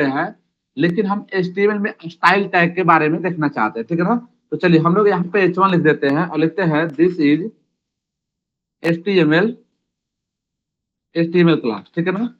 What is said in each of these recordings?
हैं, लेकिन हम HTML में स्टाइल टैग के बारे में देखना चाहते हैं, ठीक है ना। तो चलिए हम लोग यहाँ पे H1 लिख देते हैं और लिखते हैं दिस इज HTML क्लास, ठीक है ना।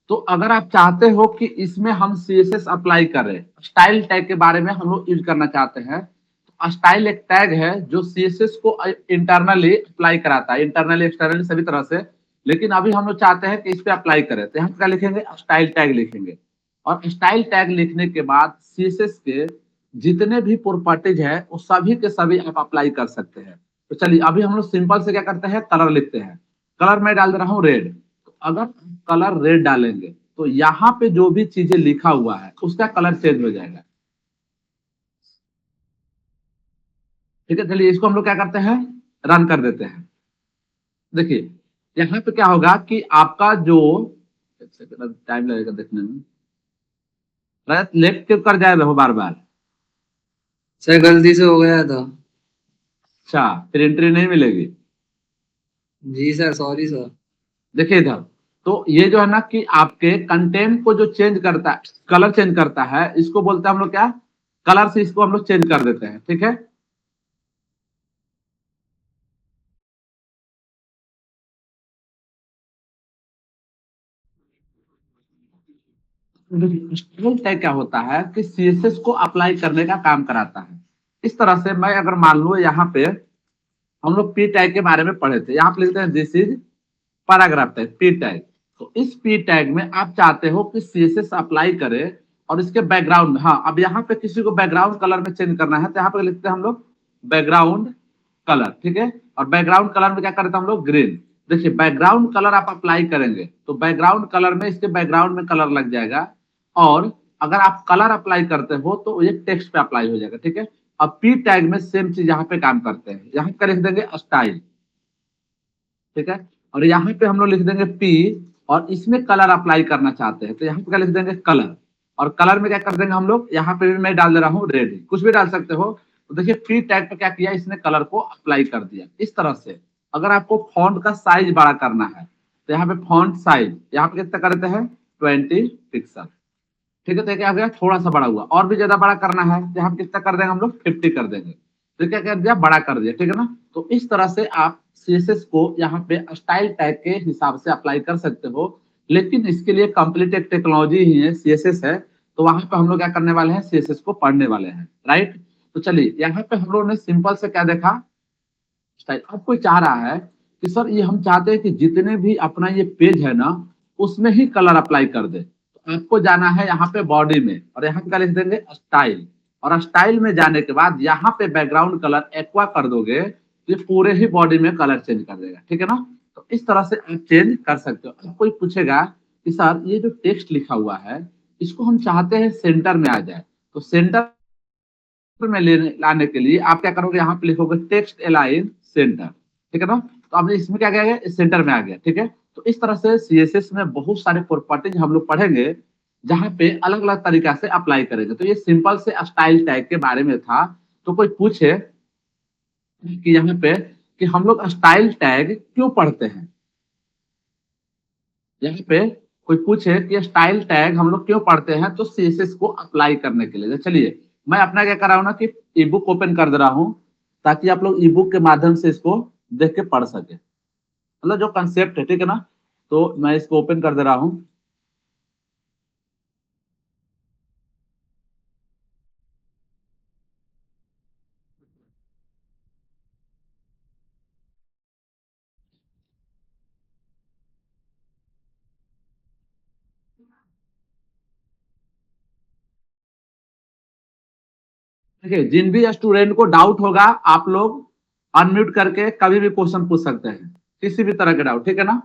तो अगर आप चाहते हो कि इसमें हम CSS अप्लाई करें, स्टाइल टैग के बारे में हम लोग यूज करना चाहते हैं, तो स्टाइल एक टैग है जो CSS को इंटरनली अप्लाई कराता है, इंटरनली एक्सटर्नली सभी तरह से। लेकिन अभी हम लोग चाहते हैं कि इस पे अप्लाई करें, तो यहाँ क्या लिखेंगे, स्टाइल टैग लिखेंगे। और स्टाइल टैग लिखने के बाद CSS के जितने भी प्रॉपर्टीज है वो सभी के सभी आप अप्लाई कर सकते हैं। तो चलिए अभी हम लोग सिंपल से क्या करते हैं, कलर लिखते हैं। कलर मैं डाल दे रहा हूँ रेड। तो अगर कलर रेड डालेंगे तो यहाँ पे जो भी चीजें लिखा हुआ है उसका कलर चेंज हो जाएगा, ठीक है। चलिए इसको हम लोग क्या करते हैं, रन कर देते हैं। देखिए यहाँ पे क्या होगा कि आपका जो, एक सेकंड टाइम लगेगा देखने में, लेफ्ट क्लिक कर जाए रहो बार बार। सर गलती से हो गया था। अच्छा, फिर एंट्री नहीं मिलेगी। जी सर, सॉरी सर। देखिए इधर, तो ये जो है ना कि आपके कंटेंट को जो चेंज करता है, कलर चेंज करता है, इसको बोलते हैं हम लोग क्या, कलर से इसको हम लोग चेंज कर देते हैं, ठीक है। स्टाइल टैग क्या होता है कि CSS को अप्लाई करने का काम कराता है। इस तरह से मैं अगर मान लूं यहाँ पे हम लोग पी टैग के बारे में पढ़े थे, यहाँ पे लिखते हैं this is paragraph tag, P tag. तो इस पी टैग में आप चाहते हो कि CSS अप्लाई करे और इसके बैकग्राउंड में, हाँ अब यहाँ पे किसी को बैकग्राउंड कलर में चेंज करना है तो यहाँ पे लिखते हैं हम लोग बैकग्राउंड कलर, ठीक है। और बैकग्राउंड कलर में क्या करते हैं हम लोग, ग्रीन। देखिए बैकग्राउंड कलर आप अप्लाई करेंगे तो बैकग्राउंड कलर में इसके बैकग्राउंड में कलर लग जाएगा। और अगर आप कलर अप्लाई करते हो तो ये टेक्स्ट पे अप्लाई हो जाएगा, ठीक है। अब पी टैग में सेम चीज यहाँ पे काम करते हैं, यहाँ पे लिख देंगे स्टाइल, ठीक है। और यहाँ पे हम लोग लिख देंगे पी, और इसमें कलर अप्लाई करना चाहते हैं तो यहाँ पे क्या लिख देंगे, कलर। और कलर में क्या कर देंगे हम लोग, यहाँ पे भी मैं डाल दे रहा हूँ रेड, कुछ भी डाल सकते हो। तो देखिए पी टैग पे क्या किया, इसने कलर को अप्लाई कर दिया। इस तरह से अगर आपको फॉन्ट का साइज बड़ा करना है तो यहाँ पे फॉन्ट साइज यहाँ पे कितना करते हैं, 20 पिक्सल, ठीक है। तो क्या हो गया, थोड़ा सा बड़ा हुआ। और भी ज्यादा बड़ा करना है तो हम कितना कर देंगे, हम लोग 50 कर देंगे। तो क्या कर दिया, बड़ा कर दिया, ठीक है ना। तो इस तरह से आप CSS को यहाँ पे स्टाइल टैग के हिसाब से अप्लाई कर सकते हो। लेकिन इसके लिए कंप्लीट एक टेक्नोलॉजी ही है, CSS है। तो वहां पे हम लोग क्या करने वाले हैं, CSS को पढ़ने वाले हैं, राइट। तो चलिए यहाँ पे हम लोग ने सिंपल से क्या देखा, स्टाइल। अब कोई चाह रहा है कि सर ये हम चाहते हैं कि जितने भी अपना ये पेज है ना उसमें ही कलर अप्लाई कर दे। तो आपको जाना है यहाँ पे बॉडी में और यहाँ पे लिख देंगे स्टाइल। और स्टाइल में जाने के बाद यहाँ पे बैकग्राउंड कलर एक्वा कर दोगे तो ये पूरे ही बॉडी में कलर चेंज कर देगा, ठीक है ना। तो इस तरह से आप चेंज कर सकते हो। अब कोई पूछेगा कि सर ये जो टेक्स्ट लिखा हुआ है इसको हम चाहते हैं सेंटर में आ जाए, तो सेंटर में लेने लाने के लिए आप क्या करोगे, यहाँ पे लिखोगे टेक्स्ट अलाइन सेंटर, ठीक है ना। तो आपने इसमें क्या किया, सेंटर में आ गया, ठीक है। तो इस तरह से CSS में बहुत सारे प्रॉपर्टीज हम लोग पढ़ेंगे जहाँ पे अलग अलग तरीका से अप्लाई करेंगे। तो ये सिंपल से स्टाइल टैग के बारे में था। तो कोई पूछे कि यहाँ पे कि हम लोग स्टाइल टैग क्यों पढ़ते हैं, यहाँ पे कोई पूछे कि स्टाइल टैग हम लोग क्यों पढ़ते हैं, तो CSS को अप्लाई करने के लिए। तो चलिए मैं अपना क्या कर रहा हूँ ना कि ई बुक ओपन कर दे रहा हूँ ताकि आप लोग ई बुक के माध्यम से इसको देख के पढ़ सके, मतलब जो कंसेप्ट है, ठीक है ना। तो मैं इसको ओपन कर दे रहा हूँ। देखिए जिन भी स्टूडेंट को डाउट होगा आप लोग अनम्यूट करके कभी भी क्वेश्चन पूछ सकते हैं, किसी भी तरह के डाउट, ठीक है ना,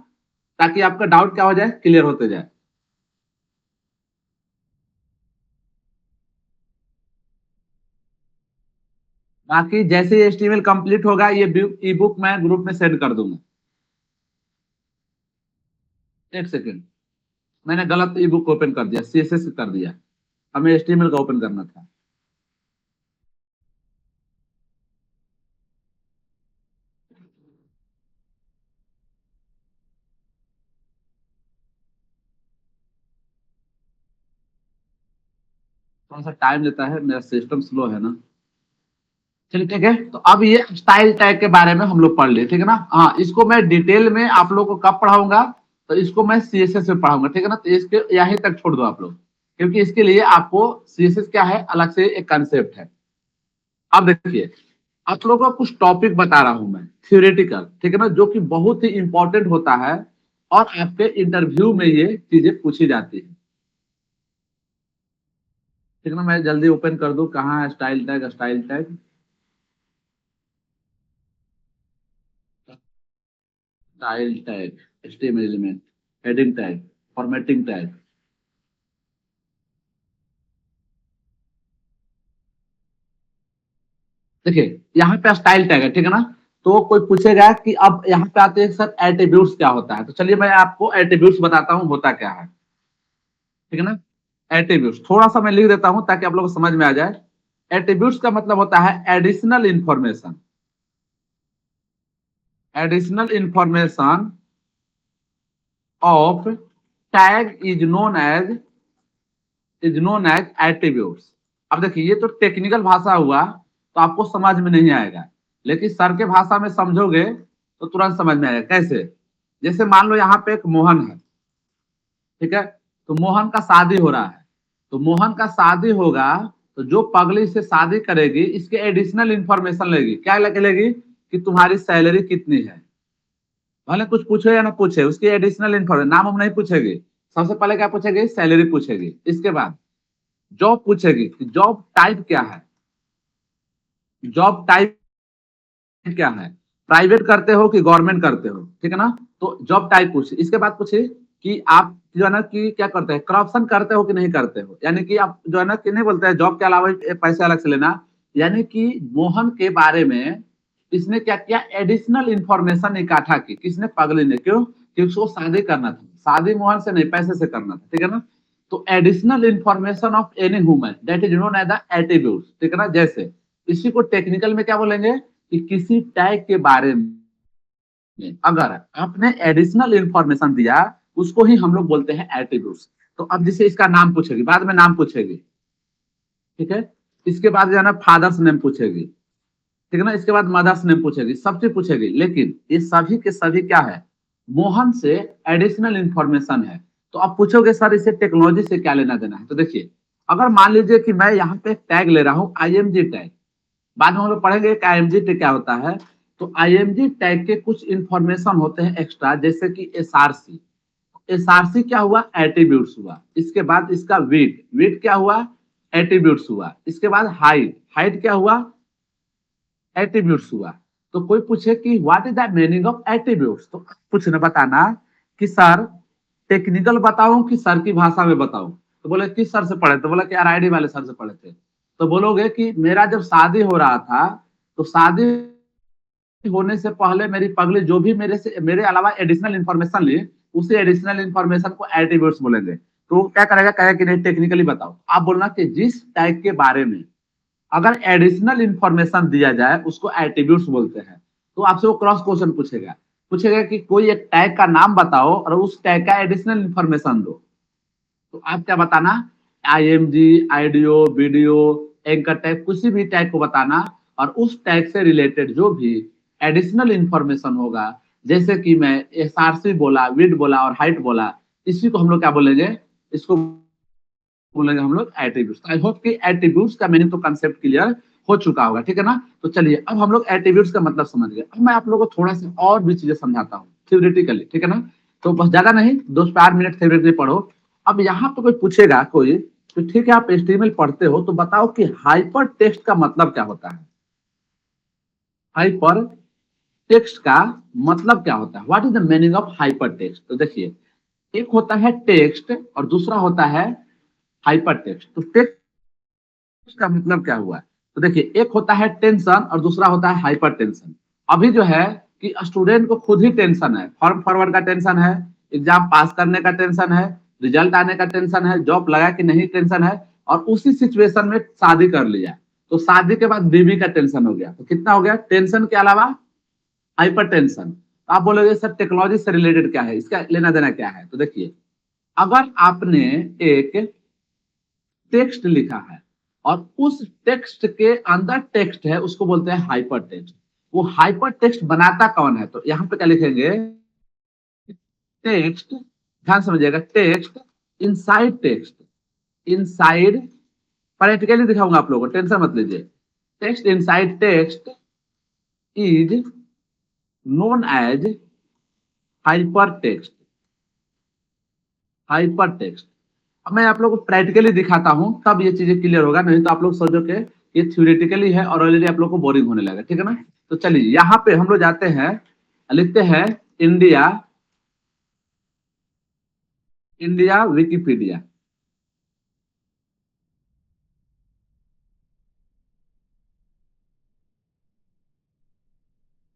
ताकि आपका डाउट क्या हो जाए, क्लियर होते जाए। बाकी जैसे ये HTML कंप्लीट होगा ये ई बुक मैं ग्रुप में सेंड कर दूंगा। एक सेकेंड, मैंने गलत ई बुक ओपन कर दिया, CSS कर दिया, हमें HTML का ओपन करना था। थोड़ा सा टाइम लेता है, मेरा सिस्टम स्लो है ना। चलिए ठीक है, तो अब ये स्टाइल टैग के बारे में हम लोग पढ़ लिए, ठीक है ना। हाँ, इसको मैं डिटेल में आप लोग को कब पढ़ाऊंगा, तो इसको मैं सीएसएस में पढ़ाऊंगा, ठीक है ना। तो इसके यहीं तक छोड़ दो आप लोग, क्योंकि इसके लिए आपको सीएसएस क्या है अलग से एक कंसेप्ट है। अब देखिए, आप लोगों को कुछ टॉपिक बता रहा हूं मैं थ्योरेटिकल, ठीक है ना, जो कि बहुत ही इंपॉर्टेंट होता है और आपके इंटरव्यू में ये चीजें पूछी जाती है, ठीक है ना। मैं जल्दी ओपन कर दूं, कहाँ है style tag, style tag, style tag, HTML element, heading tag, formatting tag. देखिए यहाँ पे स्टाइल टैग है, ठीक है ना। तो कोई पूछेगा कि अब यहाँ पे आते हैं सर एट्रीब्यूट्स क्या होता है, तो चलिए मैं आपको एट्रीब्यूट्स बताता हूँ होता क्या है, ठीक है ना। एट्रीब्यूट्स थोड़ा सा मैं लिख देता हूँ ताकि आप लोगों को समझ में आ जाए। एट्रीब्यूट्स का मतलब होता है additional information, additional information of tag is known as attributes. अब देखिए ये तो टेक्निकल भाषा हुआ, तो आपको समझ में नहीं आएगा, लेकिन सर के भाषा में समझोगे तो तुरंत समझ में आएगा। कैसे? जैसे मान लो यहाँ पे एक मोहन है, ठीक है, तो मोहन का शादी हो रहा है, तो मोहन का शादी होगा, तो जो पगली से शादी करेगी इसके एडिशनल इंफॉर्मेशन लेगी, क्या लेके लेगी कि तुम्हारी सैलरी कितनी है, भले कुछ पूछे या ना पूछे, उसकी एडिशनल इंफॉर्मेशन, नाम हम नहीं पूछेगी। सबसे पहले क्या पूछेगी? सैलरी पूछेगी। इसके बाद जॉब पूछेगी, जॉब टाइप क्या है, जॉब टाइप क्या है, प्राइवेट करते हो कि गवर्नमेंट करते हो, ठीक है ना। तो जॉब टाइप पूछे। इसके बाद पूछे कि आप जो है ना कि क्या करते हैं, करप्शन करते हो कि नहीं करते हो, यानी कि आप जो है ना कि नहीं बोलते हैं जॉब के अलावा पैसे अलग से लेना, यानी कि मोहन के बारे में इसने क्या किया, एडिशनल इंफॉर्मेशन इकट्ठा की। किसने? पगली ने। क्यों? क्योंकि उसको शादी करना था, शादी मोहन से नहीं पैसे से करना था, ठीक है ना। तो additional information of any human that is known as the attribute, ठीक है ना। जैसे इसी को टेक्निकल में क्या बोलेंगे कि किसी टैग के बारे में अगर आपने एडिशनल इंफॉर्मेशन दिया, उसको ही हम लोग बोलते हैं एट्रीब्यूट्स। तो अब जैसे इसका नाम पूछेगी, बाद में नाम पूछेगी, ठीक है। इसके बाद जो है ना फादर्स नेम पूछेगी, ठीक है ना। इसके बाद मदर्स नेम पूछेगी, सब चीज पूछेगी, लेकिन ये सभी के सभी क्या है, मोहन से एडिशनल इंफॉर्मेशन है। तो आप पूछोगे सर इसे टेक्नोलॉजी से क्या लेना देना है, तो देखिए अगर मान लीजिए कि मैं यहाँ पे टैग ले रहा हूँ आईएमजी टैग, बाद में हम लोग पढ़ेंगे कि आईएमजी टैग क्या होता है। तो आईएमजी टैग के कुछ इंफॉर्मेशन होते हैं एक्स्ट्रा, जैसे कि एसआरसी। एसआरसी क्या हुआ? एट्रीब्यूट्स हुआ। इसके बाद इसका वेट, वेट क्या हुआ? एट्रीब्यूट्स हुआ। इसके बाद हाइट, हाइट क्या हुआ? एट्रीब्यूट्स हुआ। तो कोई पूछे कि what is the meaning of attributes, तो पूछना बताना कि सर टेक्निकल बताऊं कि सर की भाषा में बताऊं। तो बोले किस सर से पढ़े, तो बोला कि आरआईडी वाले सर से पढ़े थे। तो बोलोगे कि मेरा जब शादी हो रहा था, तो शादी होने से पहले मेरी पगली जो भी मेरे अलावा एडिशनल इंफॉर्मेशन ली, उसी एडिशनल इंफॉर्मेशन को एट्रीब्यूट्स बोलेंगे। तो क्या करेगा, कहेगा कि नहीं टेक्निकली बताओ। आप बोलना कि जिस टैग के बारे में अगर एडिशनल इंफॉर्मेशन दिया जाए उसको एट्रीब्यूट्स बोलते हैं। तो आपसे वो क्रॉस क्वेश्चन पूछेगा, पूछेगा कि कोई एक टैग का नाम बताओ और उस टैग का एडिशनल इंफॉर्मेशन दो। तो आप क्या बताना? IMG, IDO, video, anchor tag, किसी भी टैग को बताना, और उस टैग से रिलेटेड जो भी एडिशनल इंफॉर्मेशन होगा, जैसे कि मैं एसआरसी बोला, विड बोला और हाइट बोला, इसी को हम लोग क्या बोलेंगे, इसको बोलेंगे हम लोग एट्रीब्यूट्स। आई होप कि एट्रीब्यूट्स का मीनिंग तो कांसेप्ट क्लियर हो चुका होगा, ठीक है ना। तो चलिए अब हम लोग एट्रीब्यूट्स का मतलब समझ गए। अब मैं आप लोगों को थोड़ा सा और भी चीजें समझाता हूँ थ्योरेटिकली, ठीक है ना। तो बस ज्यादा नहीं, 2 4 मिनट थ्योरेटिकली पढ़ो। अब यहाँ पे कोई पूछेगा कोई, तो ठीक है आप एचटीएमएल पढ़ते हो तो बताओ कि हाइपर टेक्स्ट का मतलब क्या होता है, हाइपर टेक्स्ट का मतलब क्या होता है, what is the meaning of hyper text. तो देखिए एक होता है टेक्स्ट और दूसरा होता है हाइपर टेक्स्ट। तो टेक्स्ट का मतलब क्या हुआ? तो देखिए एक होता है टेंशन और दूसरा होता है हाइपर टेंशन। अभी जो है कि स्टूडेंट को खुद ही टेंशन है, फॉर्म फॉरवर्ड का टेंशन है, एग्जाम पास करने का टेंशन है, रिजल्ट आने का टेंशन है, जॉब लगा कि नहीं टेंशन है, और उसी सिचुएशन में शादी कर लिया, तो शादी के बाद बीवी का टेंशन हो गया। तो कितना हो गया टेंशन के अलावा हाइपर टेंशन। तो आप बोलोगे सर टेक्नोलॉजी से रिलेटेड क्या है, इसका लेना देना क्या है। तो देखिए अगर आपने एक टेक्स्ट लिखा है और उस टेक्स्ट के अंदर टेक्स्ट है, उसको बोलते हैं हाइपर टेक्स्ट। वो हाइपर टेक्स्ट बनाता कौन है? तो यहाँ पे क्या लिखेंगे? टेक्स्ट, ध्यान समझिएगा, text inside text, inside, practically दिखाऊंगा आप लोगों को, टेंशन मत लीजिए। Text inside text is known as hyper text, hyper text. अब मैं आप लोगों को प्रैक्टिकली दिखाता हूं, तब ये चीजें क्लियर होगा, नहीं तो आप लोग सोचो कि ये थ्योरेटिकली है और ऑलरेडी आप लोग को बोरिंग होने लगा, ठीक है ना। तो चलिए यहाँ पे हम लोग जाते हैं, लिखते हैं इंडिया, इंडिया विकिपीडिया।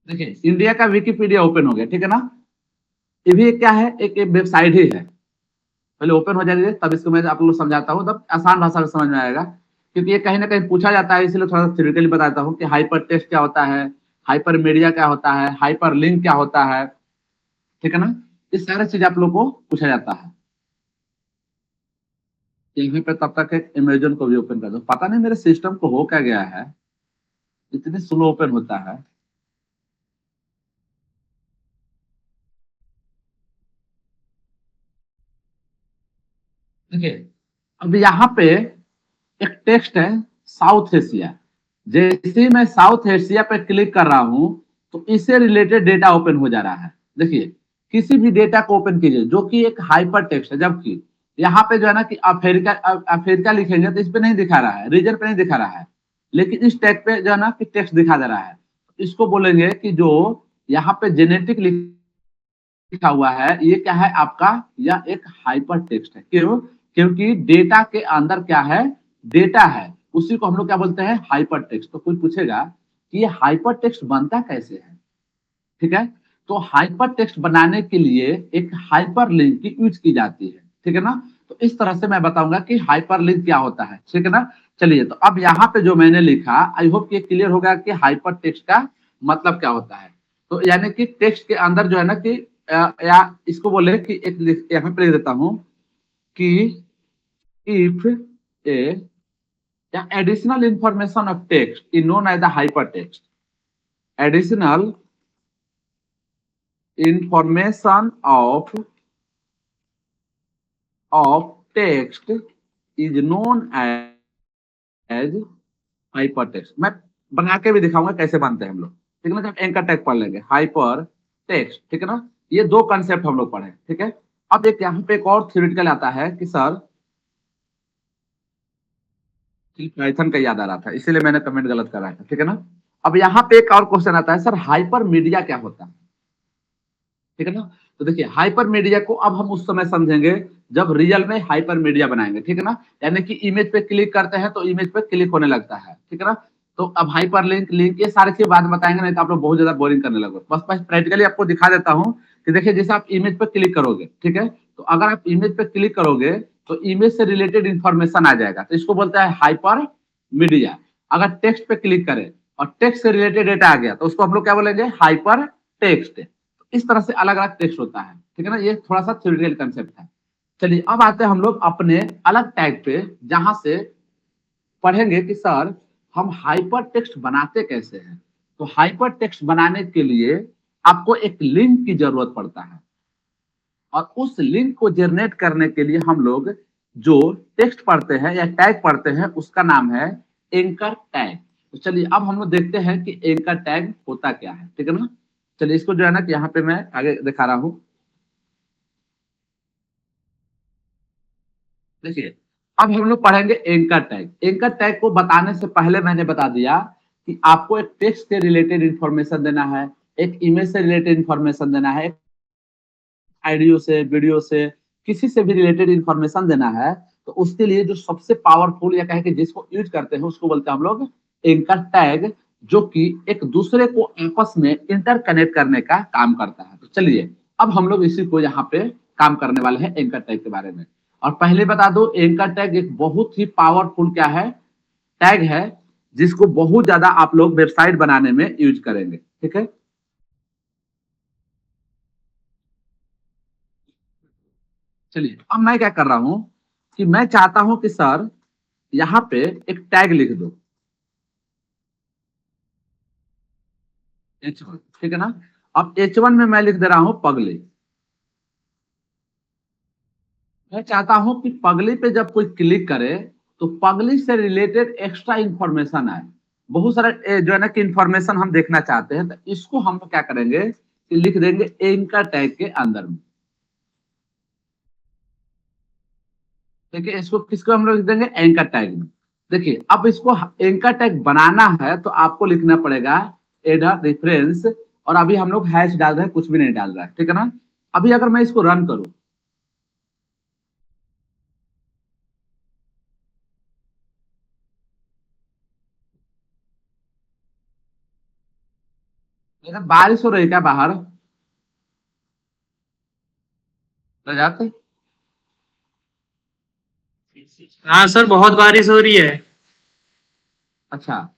देखिए इंडिया का विकिपीडिया ओपन हो गया, ठीक है ना। ये भी क्या है? एक वेबसाइट ही है। पहले ओपन हो जाएगी, तब इसको मैं आप लोग समझाता हूँ, तब आसान भाषा में समझ में आएगा, क्योंकि ये कहीं ना कहीं पूछा जाता है, इसलिए थोड़ा सा थ्योरेटिकली बताता हूँ कि हाइपर टेक्स्ट क्या होता है, हाइपर मीडिया क्या होता है, हाइपर लिंक क्या होता है, ठीक है ना। ये सारा चीज आप लोग को पूछा जाता है। यहीं पे तब तक एक इमेजन को भी ओपन कर दो, पता नहीं मेरे सिस्टम को हो क्या गया है, इतनी स्लो ओपन होता है। देखिए अब यहाँ पे एक टेक्स्ट है, साउथ एशिया। जैसे ही मैं साउथ एशिया पे क्लिक कर रहा हूं, तो इससे रिलेटेड डेटा ओपन हो जा रहा है। देखिए किसी भी डेटा को ओपन कीजिए जो कि एक हाइपर टेक्स्ट है, जबकि यहाँ पे जो है ना कि अफ्रीका, अफ्रीका लिखेंगे तो इस पे नहीं दिखा रहा है, रीजन पे नहीं दिखा रहा है, लेकिन इस टैग पे जो है ना कि टेक्स्ट दिखा दे रहा है। इसको बोलेंगे कि जो यहाँ पे जेनेटिक लिखा हुआ है, ये क्या है आपका? या एक हाइपर टेक्स्ट है। क्यों? क्योंकि डेटा के अंदर क्या है? डेटा है, उसी को हम लोग क्या बोलते हैं? Hyper text. तो कोई पूछेगा कि ये हाइपर टेक्स्ट बनता कैसे है, ठीक है। तो हाइपर टेक्स्ट बनाने के लिए एक हाइपर लिंक की यूज की जाती है, ठीक है ना। तो इस तरह से मैं बताऊंगा कि हाइपर लिंक क्या होता है, ठीक है ना। चलिए तो अब यहाँ पे जो मैंने लिखा, आई होप ये क्लियर होगा कि हाइपर टेक्स्ट का मतलब क्या होता है। तो यानी कि टेक्स्ट के अंदर जो है ना कि या इसको बोले कि एक यहाँ पे लिख देता हूँ कि इफ ए या additional information of text is known as the hyper text, additional information of text is known as hypertext। मैं बना के भी दिखाऊंगा कैसे बनते हैं हम लोग, ठीक है ना। जब एंकर टैग पढ़ लेंगे, हाइपर टेक्स्ट, ठीक है ना। ये दो कंसेप्ट हम लोग पढ़े, ठीक है। अब एक यहाँ पे एक और थ्योरेटिकल आता है कि सर, पाइथन का याद आ रहा था इसीलिए मैंने कमेंट गलत करा था, ठीक है ना। अब यहाँ पे एक और क्वेश्चन आता है, सर हाइपर मीडिया क्या होता है, ठीक है ना। तो देखिए हाइपर मीडिया को अब हम उस समय समझेंगे जब रियल में हाइपर मीडिया बनाएंगे, ठीक है ना। यानी कि इमेज पे क्लिक करते हैं तो इमेज पे क्लिक होने लगता है, ठीक है ना। तो अब हाइपर लिंक, लिंक, ये सारी चीज बाद में बताएंगे, नहीं तो आप लोग बहुत ज्यादा बोरिंग करने लगो। बस बस प्रैक्टिकली आपको दिखा देता हूँ कि देखिए जैसे आप इमेज पे क्लिक करोगे, ठीक है, तो अगर आप इमेज पे क्लिक करोगे तो इमेज से रिलेटेड इंफॉर्मेशन आ जाएगा, तो इसको बोलते हैं हाइपर मीडिया। अगर टेक्स्ट पे क्लिक करें और टेक्स्ट से रिलेटेड डेटा आ गया तो उसको हम लोग क्या बोलेंगे? Hyper text. इस तरह से अलग अलग टेक्स्ट होता है, ठीक है ना। ये थोड़ा सा थ्योरेटिकल कंसेप्ट है। चलिए अब आते हैं हम लोग अपने अलग टैग पे, जहां से पढ़ेंगे कि सर हम हाइपर टेक्स्ट बनाते कैसे हैं। तो हाइपर टेक्स्ट बनाने के लिए आपको एक लिंक की जरूरत पड़ता है, और उस लिंक को जनरेट करने के लिए हम लोग जो टेक्स्ट पढ़ते हैं या टैग पढ़ते हैं उसका नाम है एंकर टैग। तो चलिए अब हम लोग देखते हैं कि एंकर टैग होता क्या है, ठीक है ना। चलिए इसको जो है ना कि यहाँ पे मैं आगे दिखा रहा हूँ। देखिए अब हम लोग पढ़ेंगे एंकर टैग। एंकर टैग को बताने से पहले मैंने बता दिया कि आपको एक टेक्स्ट से रिलेटेड इंफॉर्मेशन देना है, एक इमेज से रिलेटेड इंफॉर्मेशन देना है, ऑडियो से, वीडियो से, किसी से भी रिलेटेड इंफॉर्मेशन देना है। तो उसके लिए जो सबसे पावरफुल या कहे कि जिसको यूज करते हैं उसको बोलते हैं हम लोग एंकर टैग, जो कि एक दूसरे को आपस में इंटरकनेक्ट करने का काम करता है। तो चलिए अब हम लोग इसी को यहाँ पे काम करने वाले हैं एंकर टैग के बारे में। और पहले बता दो, एंकर टैग एक बहुत ही पावरफुल क्या है? टैग है, जिसको बहुत ज्यादा आप लोग वेबसाइट बनाने में यूज करेंगे, ठीक है। चलिए अब मैं क्या कर रहा हूं कि मैं चाहता हूं कि सर यहाँ पे एक टैग लिख दो H1, ठीक है ना। अब H1 में मैं लिख दे रहा हूं पगली। मैं चाहता हूं कि पगली पे जब कोई क्लिक करे तो पगली से रिलेटेड एक्स्ट्रा इंफॉर्मेशन आए। बहुत सारा जो है ना कि इंफॉर्मेशन हम देखना चाहते हैं, तो इसको हम लोग क्या करेंगे कि लिख देंगे एंकर टैग के अंदर में। देखिए इसको किसको हम लोग लिख देंगे एंकर टैग में। देखिए अब इसको एंकर टैग बनाना है तो आपको लिखना पड़ेगा एड रेफरेंस, और अभी हम लोग हैश डाल रहे हैं, कुछ भी नहीं डाल रहा है, ठीक है ना। अभी अगर मैं इसको रन करूं, लेकिन बारिश हो रही है क्या बाहर जाते। हाँ सर, बहुत बारिश हो रही है। अच्छा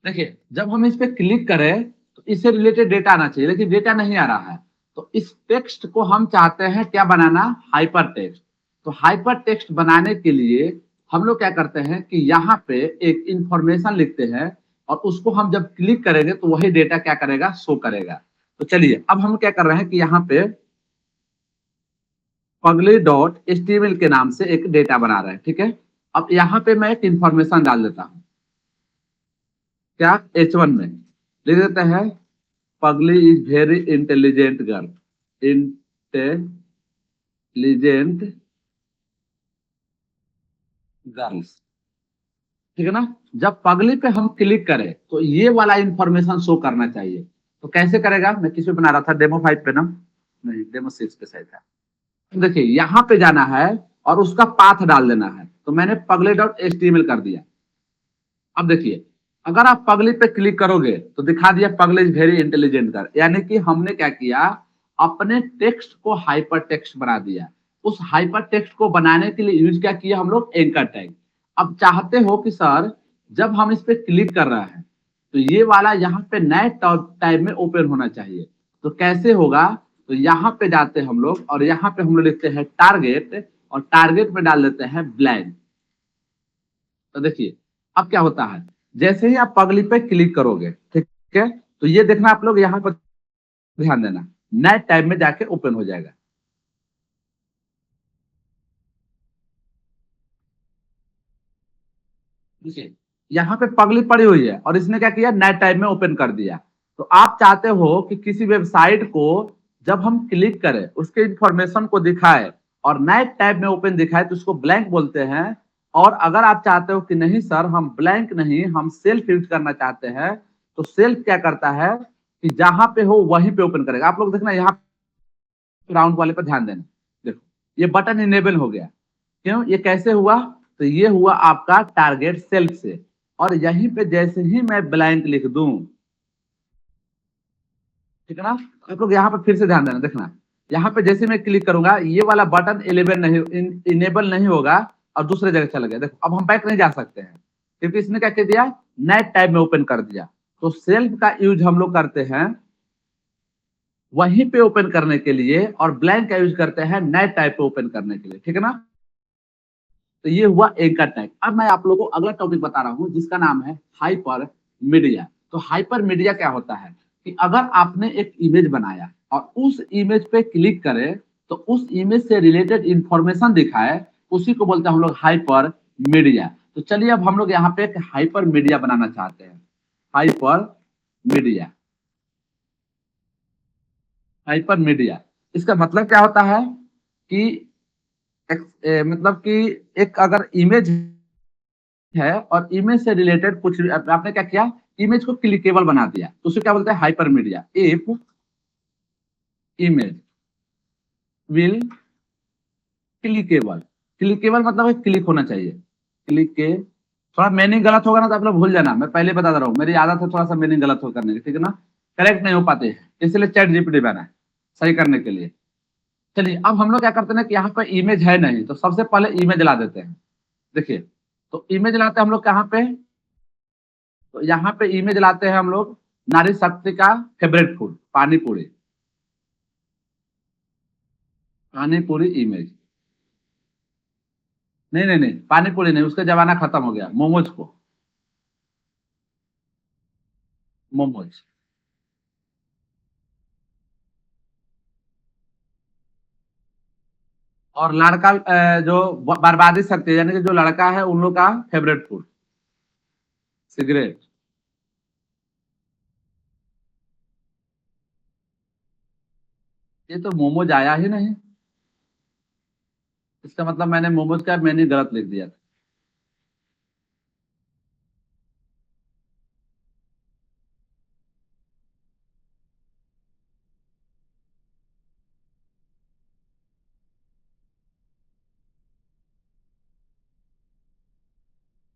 देखिए जब हम इस पे क्लिक करें तो इससे रिलेटेड डेटा आना चाहिए, लेकिन डेटा नहीं आ रहा है। तो इस टेक्स्ट को हम चाहते हैं क्या बनाना, हाइपर टेक्स्ट। तो हाइपर टेक्स्ट बनाने के लिए हम लोग क्या करते हैं कि यहाँ पे एक इंफॉर्मेशन लिखते हैं, और उसको हम जब क्लिक करेंगे तो वही डेटा क्या करेगा, शो करेगा। तो चलिए अब हम क्या कर रहे हैं कि यहाँ पे पगली डॉट एचटीएमएल के नाम से एक डेटा बना रहे हैं, ठीक है। अब यहाँ पे मैं एक इंफॉर्मेशन डाल देता हूँ, क्या H1 में लिख देते हैं पगली is very intelligent girl, intelligent girls, ठीक है ना। जब पगली पे हम क्लिक करें तो ये वाला इंफॉर्मेशन शो करना चाहिए। तो कैसे करेगा, मैं किस पे बना रहा था, डेमो 5 पे ना, नहीं डेमो 6 पे शायद था। देखिए यहाँ पे जाना है और उसका पाथ डाल देना है, तो मैंने पगली डॉट एचटीएमएल कर दिया। अब देखिए अगर आप पगली पे क्लिक करोगे तो दिखा दिया पगली इज वेरी इंटेलिजेंट कर, यानी कि हमने क्या किया, अपने टेक्स्ट को हाइपर टेक्स्ट बना दिया। उस हाइपर टेक्स्ट को बनाने के लिए यूज क्या किया हम लोग, एंकर टैग। अब चाहते हो कि सर जब हम इस पे क्लिक कर रहे हैं तो ये वाला यहाँ पे नए टाइप में ओपन होना चाहिए। तो कैसे होगा, तो यहाँ पे जाते हैं हम लोग और यहाँ पे हम लोग लिखते हैं टारगेट, और टारगेट में डाल देते हैं ब्लैंक। तो देखिए अब क्या होता है, जैसे ही आप पगली पे क्लिक करोगे, ठीक है, तो ये देखना आप लोग यहाँ पर ध्यान देना, नए टैब में जाके ओपन हो जाएगा। देखिए यहाँ पे पगली पड़ी हुई है और इसने क्या किया, नए टैब में ओपन कर दिया। तो आप चाहते हो कि किसी वेबसाइट को जब हम क्लिक करें उसके इंफॉर्मेशन को दिखाए और नए टैब में ओपन दिखाए, तो उसको ब्लैंक बोलते हैं। और अगर आप चाहते हो कि नहीं सर हम ब्लैंक नहीं, हम सेल्फ यूज करना चाहते हैं, तो सेल्फ क्या करता है कि जहां पे हो वहीं पे ओपन करेगा। आप लोग देखना यहाँ राउंड वाले पर ध्यान देना, देखो ये बटन इनेबल हो गया। क्यों, ये कैसे हुआ, तो ये हुआ आपका टारगेट सेल्फ से। और यहीं पे जैसे ही मैं ब्लैंक लिख दूं, ठीक है ना, आप लोग यहाँ पे फिर से ध्यान देना, देखना यहाँ पे जैसे मैं क्लिक करूंगा ये वाला बटन इनेबल नहीं होगा और दूसरे जगह चला गया। देखो अब हम बैक नहीं जा सकते हैं क्योंकि इसने क्या कर दिया, नए टैब में ओपन कर दिया। तो सेल्फ का यूज हम लोग करते हैं वहीं पे ओपन करने के लिए, और ब्लैंक का यूज करते हैं नए टाइप पे ओपन करने के लिए, ठीक है ना। तो ये हुआ एंकर टैग। अब मैं आप लोगों को अगला टॉपिक बता रहा हूं जिसका नाम है हाइपर मीडिया। तो हाइपर मीडिया क्या होता है कि अगर आपने एक इमेज बनाया और उस इमेज पे क्लिक करें तो उस इमेज से रिलेटेड इंफॉर्मेशन दिखाए, उसी को बोलते हैं हम लोग हाइपर मीडिया। तो चलिए अब हम लोग यहाँ पे एक हाइपर मीडिया बनाना चाहते हैं, हाइपर मीडिया। हाइपर मीडिया इसका मतलब क्या होता है कि मतलब कि एक अगर इमेज है और इमेज से रिलेटेड कुछ आपने क्या किया, इमेज को क्लिकेबल बना दिया, तो उसे क्या बोलते हैं hyper media. If image will clickable, clickable मतलब है क्लिक होना चाहिए, क्लिक के थोड़ा मीनिंग गलत होगा ना तो आप लोग भूल जाना, मैं पहले बता दे रहा हूँ, मेरी आदत है थोड़ा सा मीनिंग गलत हो करने की, ठीक है ना, करेक्ट नहीं हो पाते हैं, इसलिए चैट जीपीटी बना है सही करने के लिए। चलिए अब हम लोग क्या करते हैं कि यहाँ पे इमेज है नहीं, तो सबसे पहले इमेज ला देते हैं। देखिए तो इमेज लाते हैं हम लोग कहाँ पे, तो यहाँ पे इमेज लाते हैं हम लोग नारी शक्ति का फेवरेट फूड पानी पूरी। पानी पूरी इमेज, नहीं नहीं नहीं, पानी पूरी नहीं, उसका जमाना खत्म हो गया, मोमोज को, मोमोज। और लड़का जो बर्बादी शक्ति, यानी कि जो लड़का है उन लोग का फेवरेट फूड, सिगरेट। ये तो मोमोज आया ही नहीं, इसका मतलब मैंने मोमोज का मेन्यू गलत लिख दिया था।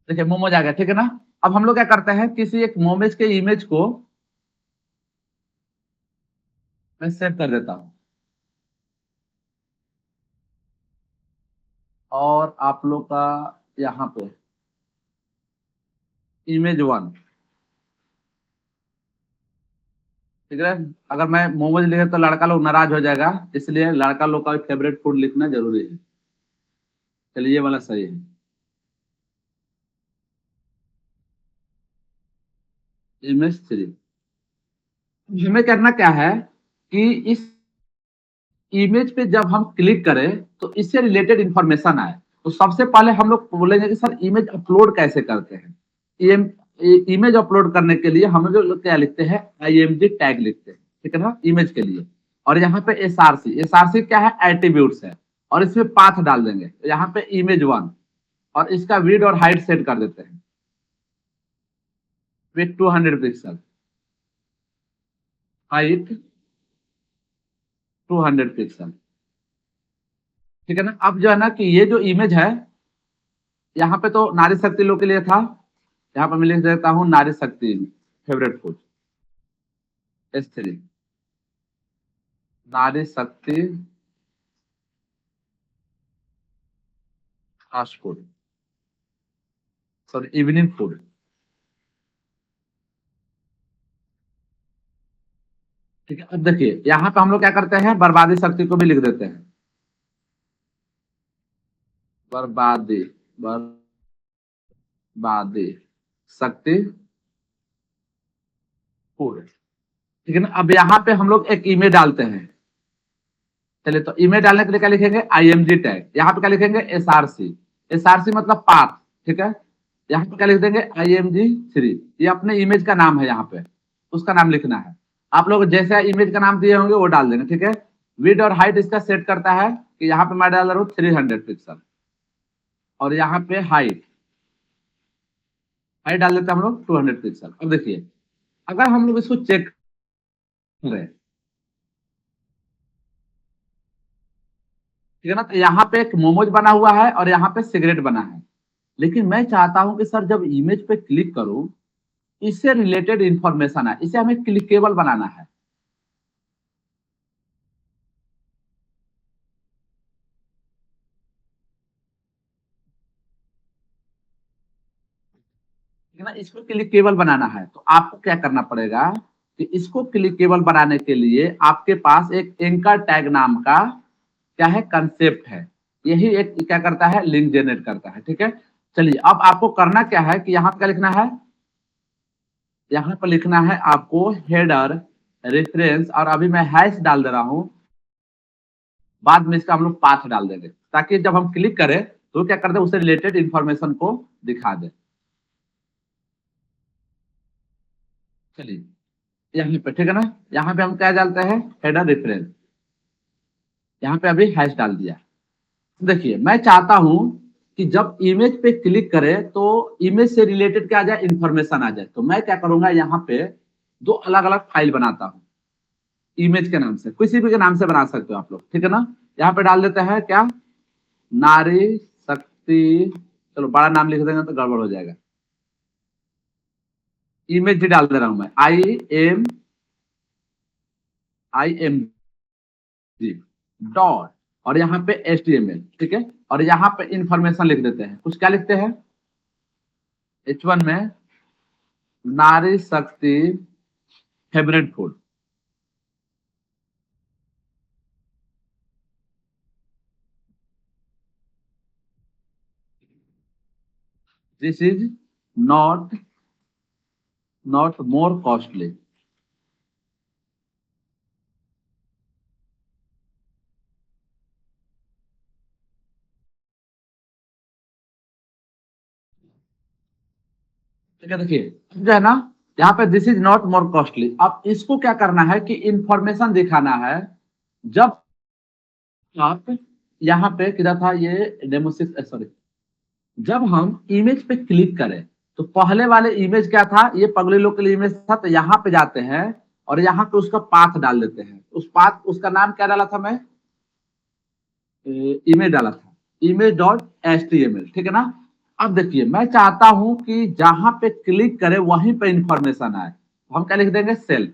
देखिए मोमोज आ गया, ठीक है ना। अब हम लोग क्या करते हैं, किसी एक मोमोज के इमेज को मैं सेव कर देता हूँ, और आप लोग का यहाँ पे इमेज वन, ठीक है। अगर मैं मोमोज लिखे तो लड़का लोग नाराज हो जाएगा, इसलिए लड़का लोग का फेवरेट फूड लिखना जरूरी है। चलिए ये वाला सही है, इमेज थ्री। हमें करना क्या है कि इस इमेज पे जब हम क्लिक करें तो इससे रिलेटेड इंफॉर्मेशन आए। तो सबसे पहले हम लोग बोलेंगे कि सर इमेज अपलोड कैसे करते हैं। इमेज अपलोड करने के लिए हम लोग क्या लिखते हैं, IMG टैग लिखते हैं, ठीक है ना, इमेज के लिए। और यहाँ पे एसआरसी क्या है, एट्रीब्यूट्स है। और इसमें पाथ डाल देंगे, तो यहाँ पे इमेज वन, और इसका विड्थ और हाइट सेट कर देते हैं विथ 200 पिक्सल, हाइट 200 पिक्सल, ठीक है ना। अब जो है ना कि ये जो इमेज है, यहाँ पे तो नारी शक्ति लोग के लिए था, यहाँ पर मैं लिख देता हूँ नारी शक्ति फेवरेट फूड, S3, नारी शक्ति fast food, sorry evening food, ठीक है। अब देखिए यहाँ पे हम लोग क्या करते हैं, बर्बादी शक्ति को भी लिख देते हैं, बर्बादी, बर्बादी शक्ति फूड, ठीक है ना। अब यहाँ पे हम लोग एक इमेज डालते हैं, चलिए तो इमेज डालने के लिए क्या लिखेंगे, IMG टैग, यहाँ पे क्या लिखेंगे, एसआरसी मतलब पाथ, ठीक है। यहाँ पे क्या लिख देंगे, IMG3, ये अपने इमेज का नाम है, यहाँ पे उसका नाम लिखना है। आप लोग जैसे इमेज का नाम दिए होंगे वो डाल देंगे, ठीक है। विड्थ और हाइट इसका सेट करता है कि यहाँ पे मैं डाल रहा हूँ 300 पिक्सल, और यहाँ पे हाइट, हाइट डाल देते हैं हम लोग 200 पिक्सल। अब देखिए अगर हम लोग इसको चेक करें, ठीक है ना, तो यहाँ पे एक मोमोज बना हुआ है और यहाँ पे सिगरेट बना है। लेकिन मैं चाहता हूं कि सर जब इमेज पे क्लिक करूं, इससे रिलेटेड इंफॉर्मेशन है, इसे हमें क्लिकेबल बनाना है। ठीक है ना, इसको क्लिकेबल बनाना है, तो आपको क्या करना पड़ेगा कि इसको क्लिकेबल बनाने के लिए आपके पास एक एंकर टैग नाम का क्या है, कंसेप्ट है। यही एक क्या करता है, लिंक जनरेट करता है, ठीक है। चलिए अब आपको करना क्या है कि यहाँ पे क्या लिखना है, यहाँ पर लिखना है आपको हेडर रेफरेंस, और अभी मैं हैश डाल दे रहा हूं, बाद में इसका हम लोग पाथ डाल देंगे, ताकि जब हम क्लिक करें तो क्या कर दे, उससे रिलेटेड इंफॉर्मेशन को दिखा दे। चलिए यहाँ पे, ठीक है ना, यहाँ पे हम क्या डालते हैं, हेडर रेफरेंस, यहाँ पे अभी हैश डाल दिया। देखिए मैं चाहता हूं कि जब इमेज पे क्लिक करें तो इमेज से रिलेटेड क्या आ जाए, इंफॉर्मेशन आ जाए। तो मैं क्या करूंगा, यहाँ पे दो अलग अलग फाइल बनाता हूँ, इमेज के नाम से, किसी भी के नाम से बना सकते हो आप लोग, ठीक है ना। यहाँ पे डाल देते हैं क्या, नारी शक्ति, चलो बड़ा नाम लिख देंगे तो गड़बड़ हो जाएगा, इमेज भी डाल दे रहा हूं मैं, IMG डॉट, और यहाँ पे HTML, ठीक है। और यहाँ पे इंफॉर्मेशन लिख देते हैं, कुछ क्या लिखते हैं, H1 में नारी शक्ति favourite food, this is not more costly. ठीक है, देखिए जो है ना यहाँ पे this is not more costly. अब इसको क्या करना है कि इंफॉर्मेशन दिखाना है। जब आप यहाँ पे किधर था ये डेमोसिस, सॉरी, जब हम इमेज पे क्लिक करें तो पहले वाले इमेज क्या था, ये पगले लोग के लिए इमेज था, तो यहाँ पे जाते हैं और यहाँ पे उसका पाथ डाल देते हैं। उस पाथ, उसका नाम क्या डाला था मैं, इमेज डाला था, इमेज डॉट HTML, ठीक है ना। अब देखिए मैं चाहता हूं कि जहां पे क्लिक करें वहीं पे इंफॉर्मेशन आए, तो हम क्या लिख देंगे, सेल्फ।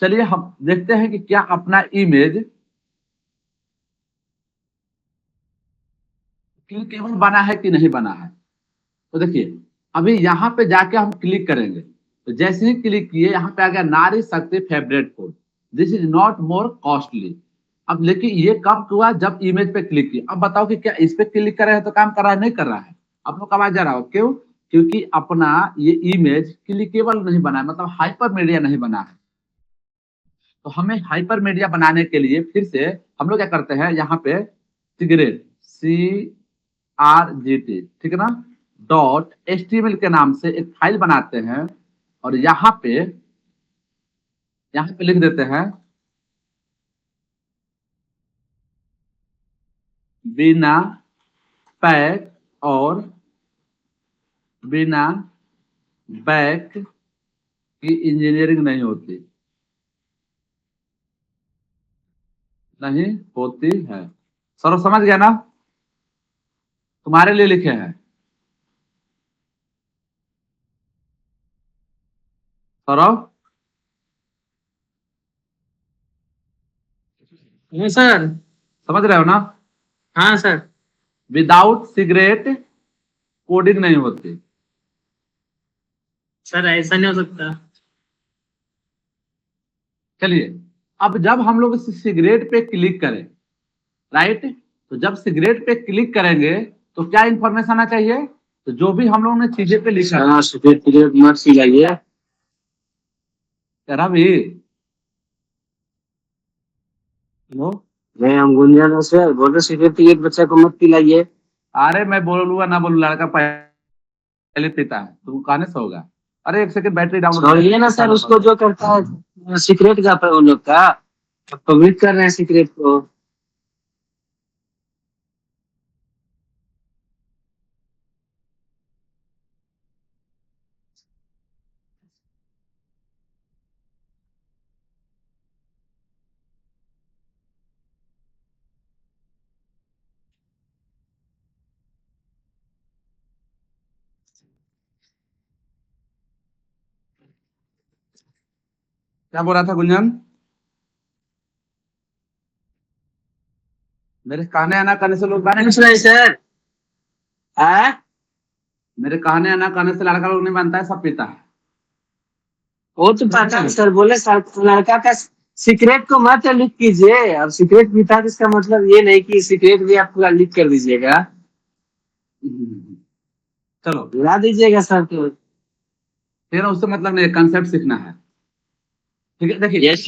चलिए हम देखते हैं कि क्या अपना इमेज क्लिकेबल बना है कि नहीं बना है। तो देखिए अभी यहाँ पे जाके हम क्लिक करेंगे, तो जैसे ही क्लिक किए यहाँ पे आ गया नारी शक्ति favourite food, this is not more costly. अब लेकिन ये कब हुआ, जब इमेज पे क्लिक किया। अब बताओ कि क्या इस पे क्लिक कर रहे हैं तो काम कर रहा है, नहीं कर रहा है। आप लोग आवाज जा रहा हो, क्यों, क्योंकि अपना ये इमेज क्लिकेबल नहीं बना है, मतलब हाइपर मीडिया नहीं बना है। तो हमें हाइपर मीडिया बनाने के लिए फिर से हम लोग क्या करते हैं, यहाँ पे सिगरेट, CRGT, ठीक है ना, .html के नाम से एक फाइल बनाते हैं और यहाँ पे लिख देते हैं बिना पैक और बिना बैक की इंजीनियरिंग नहीं होती, नहीं होती है। सर समझ गया ना, तुम्हारे लिए लिखे हैं सौरभ, हाँ सर। समझ रहे हो ना। हाँ सर। विदाउट सिगरेट कोडिंग नहीं होती। सर ऐसा नहीं हो सकता। चलिए अब जब हम लोग इस सिगरेट पे क्लिक करें, राइट, तो जब सिगरेट पे क्लिक करेंगे तो क्या इंफॉर्मेशन आना चाहिए, तो जो भी हम लोगों ने चीजें पे लिखा है। सिगरेट मत पिलाइए। तेरा भी हेलो, मैं हम गुंजन से बोल रहे सिगरेट बच्चे को मत पिलाइए। अरे मैं बोलूंगा ना बोलूँ, लड़का पहले पीता है, तू कहने से होगा। अरे एक सेकंड बैटरी डाउन छोड़िए ना सर, उसको जो करता है सिगरेट का पर उन लोग का पब्लिक कर रहे हैं सिगरेट को। क्या बोल रहा था गुंजन, मेरे कहने आना करने से लोग पूछ रहे हैं सर। हाँ, मेरे कहने आना करने से लड़का लोग नहीं बनता है, सब पीता है। वो तो पता है सर, बोले सर लड़का का सिगरेट को मत लिख कीजिए। अब सिगरेट पीता है इसका मतलब ये नहीं कि सिगरेट भी आप पूरा लिख कर दीजिएगा, चलो ला दीजिएगा सर। तो फिर उससे मतलब नहीं, कंसेप्ट सीखना है। ठीक है, देखिए यस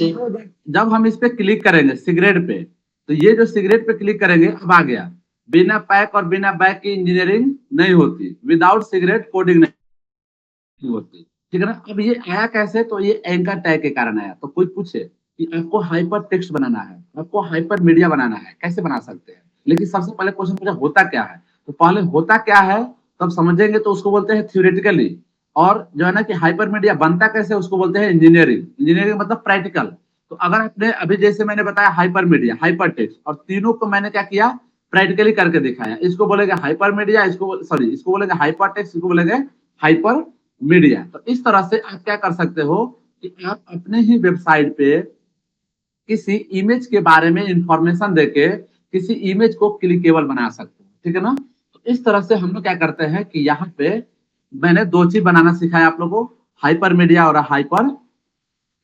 जब हम इस पे क्लिक करेंगे सिगरेट पे, तो ये जो सिगरेट पे क्लिक करेंगे अब आ गया, बिना पैक और बिना बैग की इंजीनियरिंग नहीं होती, विदाउट सिगरेट कोडिंग नहीं होती, ठीक है ना। अब ये आया कैसे, तो ये एंकर टैग के कारण आया। तो कोई पूछे कि आपको हाइपर टेक्स्ट बनाना है, आपको हाइपर मीडिया बनाना है, कैसे बना सकते हैं, लेकिन सबसे पहले क्वेश्चन पूछा होता क्या है। तो पहले होता क्या है तब समझेंगे, तो उसको बोलते हैं थ्योरेटिकली। और जो है ना कि हाइपर मीडिया बनता कैसे, उसको बोलते हैं इंजीनियरिंग। इंजीनियरिंग मतलब प्रैक्टिकल। तो अगर आपने अभी जैसे मैंने बताया हाइपर मीडिया, हाइपर टेक्स्ट, और तीनों को मैंने क्या किया, प्रैक्टिकली करके दिखाया। इसको बोलेंगे हाइपर मीडिया, इसको सॉरी इसको बोलेंगे हाइपर टेक्स्ट, इसको बोलेंगे हाइपर मीडिया। तो इस तरह से आप क्या कर सकते हो कि आप अपने ही वेबसाइट पे किसी इमेज के बारे में इंफॉर्मेशन देके किसी इमेज को क्लिकेबल बना सकते हो, ठीक है ना। तो इस तरह से हम लोग क्या करते हैं कि यहाँ पे मैंने दो चीज बनाना सिखाया आप लोगों को, हाइपर मीडिया और हाइपर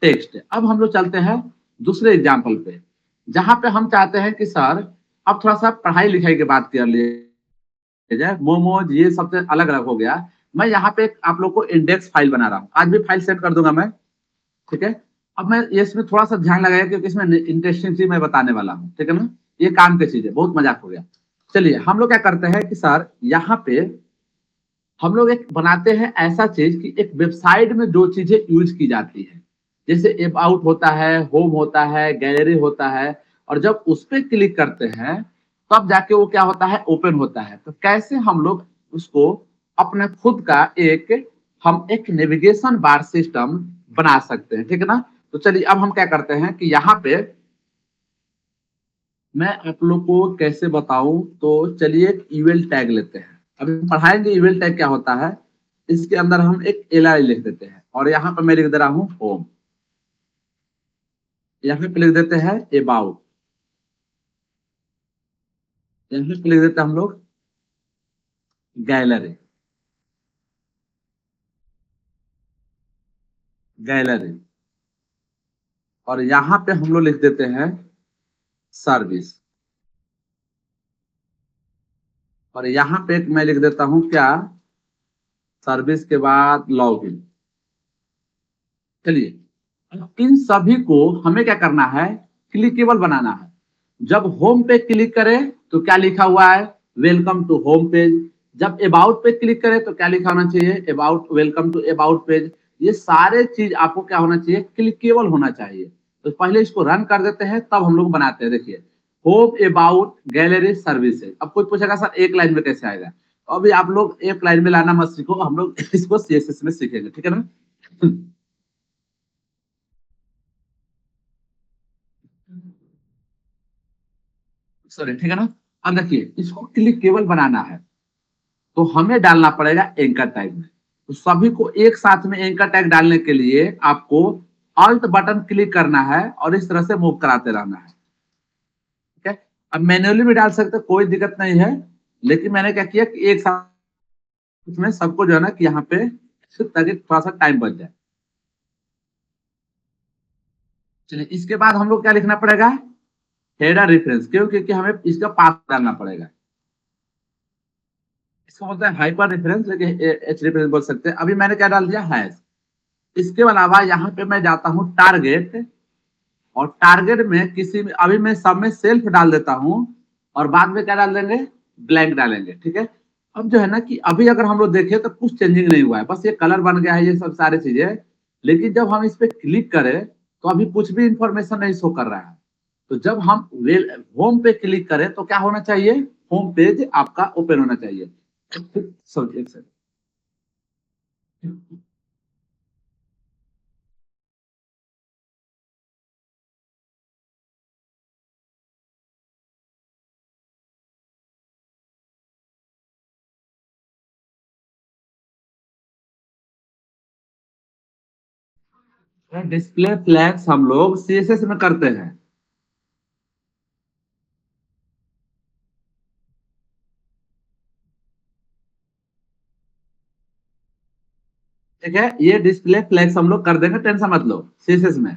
टेक्स्ट। अब हम लोग चलते हैं दूसरे एग्जाम्पल पे, जहां पे हम चाहते हैं कि सर अब थोड़ा सा पढ़ाई लिखाई की बात कर लिए जाए, मोमोज ये सबसे अलग अलग हो गया। मैं यहाँ पे आप लोग को इंडेक्स फाइल बना रहा हूँ, आज भी फाइल सेंड कर दूंगा मैं, ठीक है। अब मैं ये इसमें थोड़ा सा ध्यान लगाया क्योंकि इसमें इंटरेस्टिंग चीज मैं बताने वाला हूँ, ठीक है ना। ये काम की चीज है, बहुत मजाक हो गया। चलिए हम लोग क्या करते हैं कि सर यहाँ पे हम लोग एक बनाते हैं ऐसा चीज कि एक वेबसाइट में जो चीजें यूज की जाती है, जैसे अबाउट होता है, होम होता है, गैलरी होता है, और जब उस पर क्लिक करते हैं तब जाके वो क्या होता है, ओपन होता है। तो कैसे हम लोग उसको अपने खुद का हम एक नेविगेशन बार सिस्टम बना सकते हैं, ठीक है ना। तो चलिए अब हम क्या करते हैं कि यहाँ पे मैं आप लोग को कैसे बताऊं, तो चलिए एक यूएल टैग लेते हैं। अभी हम पढ़ाएंगे यूएल टैग क्या होता है। इसके अंदर हम एक एलआई लिख देते हैं और यहाँ पर मैं लिख दे रहा हूँ होम, यहाँ पे लिख देते हैं अबाउट, यहाँ पे लिख देते हैं हम लोग गैलरी, गैलरी, और यहाँ पे हम लोग लिख देते हैं सर्विस, और यहाँ पे मैं लिख देता हूँ क्या, सर्विस के बाद लॉगिन। चलिए इन सभी को हमें क्या करना है, क्लिकेबल बनाना है। जब होम पे क्लिक करें तो क्या लिखा हुआ है, वेलकम टू होम पेज। जब अबाउट पे क्लिक करें तो क्या लिखा होना चाहिए, about, welcome to about page. ये सारे चीज आपको क्या होना चाहिए, क्लिकेबल होना चाहिए। तो पहले इसको रन कर देते हैं तब हम लोग बनाते हैं। देखिए होम, अबाउट, गैलरी, सर्विसेज। अब कोई पूछेगा सर एक लाइन में कैसे आएगा, तो अभी आप लोग एक लाइन में लाना मत सीखो, हम लोग इसको सीएसएस में सीखेंगे, ठीक है ना। सॉरी, ठीक है ना। अब देखिए इसको क्लिकेबल बनाना है तो हमें डालना पड़ेगा एंकर टैग में। तो सभी को एक साथ में एंकर टैग डालने के लिए आपको ऑल्ट बटन क्लिक करना है और इस तरह से मूव कराते रहना है, ठीक है। अब मैन्युअली भी डाल सकते, कोई दिक्कत नहीं है, लेकिन मैंने क्या किया कि एक साथ में सबको जो है ना कि यहाँ पे, ताकि थोड़ा सा टाइम बच जाए। चलिए इसके बाद हम लोग क्या लिखना पड़ेगा, हेडर रेफरेंस, क्यों, क्योंकि हमें इसका पाथ डालना पड़ेगा। इसको बोलते हैं हाइपर रेफरेंस, लेकिन एच रेफरेंस बोल सकते हैं। अभी मैंने क्या डाल दिया, हैश। इसके अलावा यहाँ पे मैं जाता हूँ टारगेट, और टारगेट में किसी में अभी मैं सब में सेल्फ डाल देता हूँ और बाद में क्या डाल देंगे, ब्लैंक डालेंगे, ठीक है। अब जो है ना कि अभी अगर हम लोग देखें तो कुछ चेंजिंग नहीं हुआ है, बस ये कलर बन गया है, ये सब सारी चीजें। लेकिन जब हम इस पे क्लिक करें तो अभी कुछ भी इंफॉर्मेशन नहीं शो कर रहा है। तो जब हम होम पे क्लिक करें तो क्या होना चाहिए, होम पेज आपका ओपन होना चाहिए। सॉरी एक सेकंड। डिस्प्ले फ्लैग्स हम लोग सीएसएस में करते हैं, ठीक है। ये डिस्प्ले फ्लैग्स हम लोग कर देंगे, टेंशन मत लो, सीएसएस में।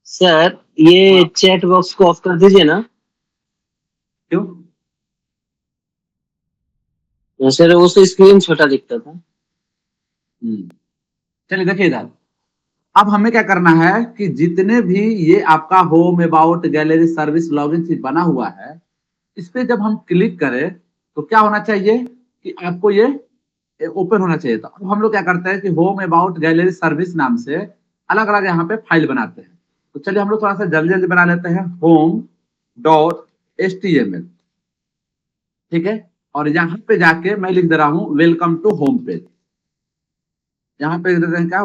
सर ये हाँ, चैट बॉक्स को ऑफ कर दीजिए ना। क्यों। सर उस स्क्रीन छोटा दिखता था। चलिए देखिए इधर, अब हमें क्या करना है कि जितने भी ये आपका home, about, gallery, service, login चीज बना हुआ है, इस पे जब हम क्लिक करें तो क्या होना चाहिए कि आपको ये ओपन होना चाहिए। तो अब हम लोग क्या करते हैं कि होम, अबाउट, गैलरी, सर्विस नाम से अलग अलग यहाँ पे फाइल बनाते हैं। तो चलिए हम लोग थोड़ा सा जल्दी जल्दी बना लेते हैं, होम डॉट HTML, ठीक है। और यहाँ पे जाके मैं लिख दे रहा हूँ वेलकम टू होम पेज। यहाँ पे लिख देते हैं क्या,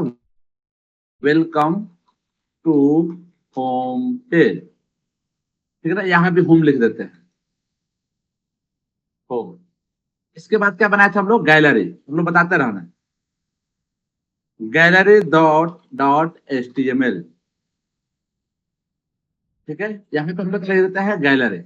वेलकम टू होम पेज, ठीक है ना। यहाँ भी होम लिख देते हैं, होम। इसके बाद क्या बनाया था हम लोग, गैलरी, हम लोग बताते रहना, गैलरी डॉट डॉट HTML, ठीक है। यहाँ पे हम लोग लिख देते हैं गैलरी,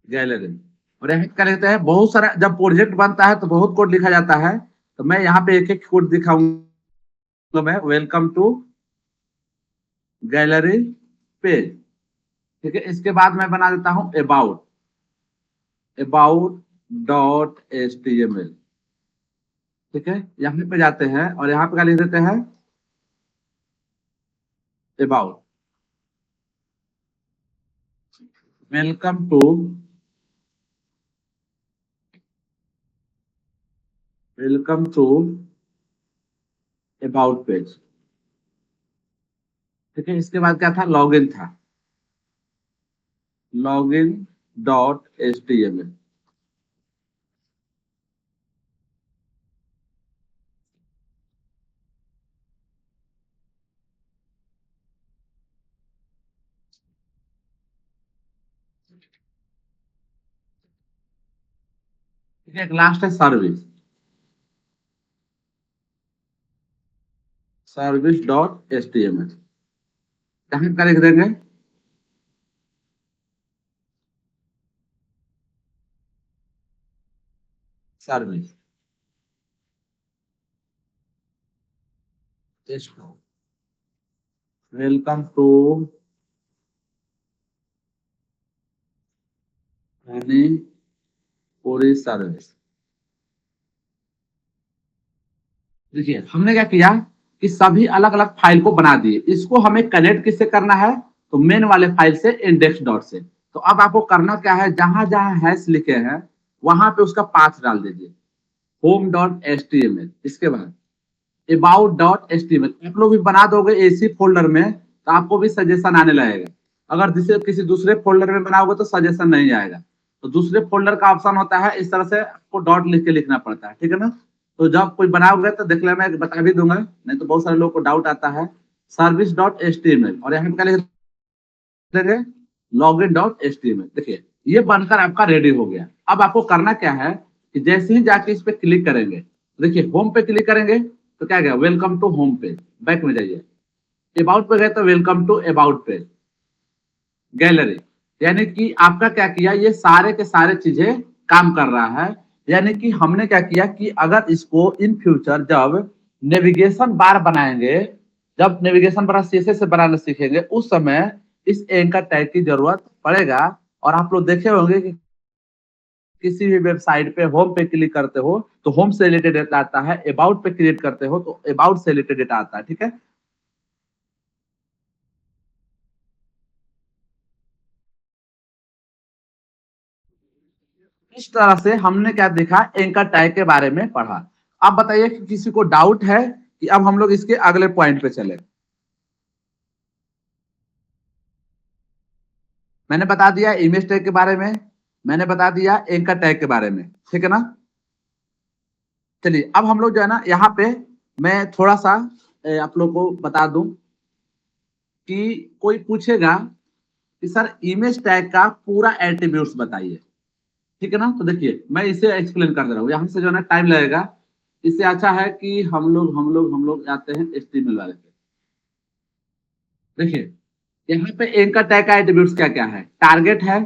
गैलरी। और यहाँ क्या लिखते हैं, बहुत सारा जब प्रोजेक्ट बनता है तो बहुत कोड लिखा जाता है, तो मैं यहाँ पे एक एक कोड दिखाऊंगा मैं, वेलकम टू गैलरी पेज, ठीक है। इसके बाद मैं बना देता हूँ अबाउट, अबाउट डॉट HTML। ठीक है, यहाँ पे जाते हैं और यहाँ पे क्या लिख देते हैं, about. Welcome to about page. ठीक है, इसके बाद क्या था, लॉगिन था, लॉगिन डॉट HTML। ठीक है, एक लास्ट है सर्विस, सर्विस डॉट HTML। कहाँ का लिख देंगे, सर्विस। वेलकम टू एनी पूरी सर्विस। देखिए हमने क्या किया कि सभी अलग अलग फाइल को बना दिए, इसको हमें कनेक्ट किससे करना है, तो मेन वाले फाइल से, इंडेक्स डॉट से। तो अब आपको करना क्या है, जहां जहां हैश लिखे हैं वहां पे उसका पाथ डाल दीजिए, होम डॉट HTML। इसके बाद अबाउट डॉट HTML। आप लोग भी बना दोगे एसी फोल्डर में तो आपको भी सजेशन आने लगेगा। अगर जिसे किसी दूसरे फोल्डर में बनाओगे तो सजेशन नहीं आएगा। तो दूसरे फोल्डर का ऑप्शन होता है, इस तरह से आपको डॉट लिख के लिखना पड़ता है। ठीक है ना, तो जब कोई बनाओगे तो देख लेना, मैं बता भी दूंगा, नहीं तो बहुत सारे लोगों को डाउट आता है। सर्विस डॉट HTML और यहाँ पे क्या लिख देंगे, लॉगिन डॉट HTML। देखिए ये बनकर आपका रेडी हो गया। अब आपको करना क्या है कि जैसे ही जाके इस पे क्लिक करेंगे, देखिए होम पे क्लिक करेंगे तो क्या गया, welcome to home page. Back में जाइए, अबाउट पे गए तो welcome to about page, gallery. यानी कि आपका क्या किया, ये सारे के सारे चीजें काम कर रहा है। यानी कि हमने क्या किया कि अगर इसको इन फ्यूचर जब नेविगेशन बार बनाएंगे, जब नेविगेशन बार CSS से बनाना सीखेंगे, उस समय इस एंकर टैग की जरूरत पड़ेगा। और आप लोग देखे होंगे कि किसी भी वेबसाइट पे होम पे क्लिक करते हो तो होम से रिलेटेड डेटा आता है, अबाउट पे क्लिक करते हो तो अबाउट से रिलेटेड डेटा आता है। ठीक है, इस तरह से हमने क्या देखा, एंकर टैग के बारे में पढ़ा। आप बताइए कि किसी को डाउट है कि अब हम लोग इसके अगले पॉइंट पे चले। मैंने बता दिया इमेज टैग के बारे में, मैंने बता दिया एंकर टैग के बारे में। ठीक है ना, चलिए अब हम लोग जो है ना, यहाँ पे मैं थोड़ा सा आप लोग को बता दूं कि कोई पूछेगा कि सर इमेज टैग का पूरा एट्रीब्यूट्स बताइए। ठीक है ना, तो देखिए मैं इसे एक्सप्लेन कर दे रहा हूँ, यहाँ से जो है ना टाइम लगेगा। इससे अच्छा है कि हम लोग जाते हैं HTML वाले पे। देखिए यहाँ पे एंकर टैग का एट्रीब्यूट्स क्या क्या है, टारगेट है,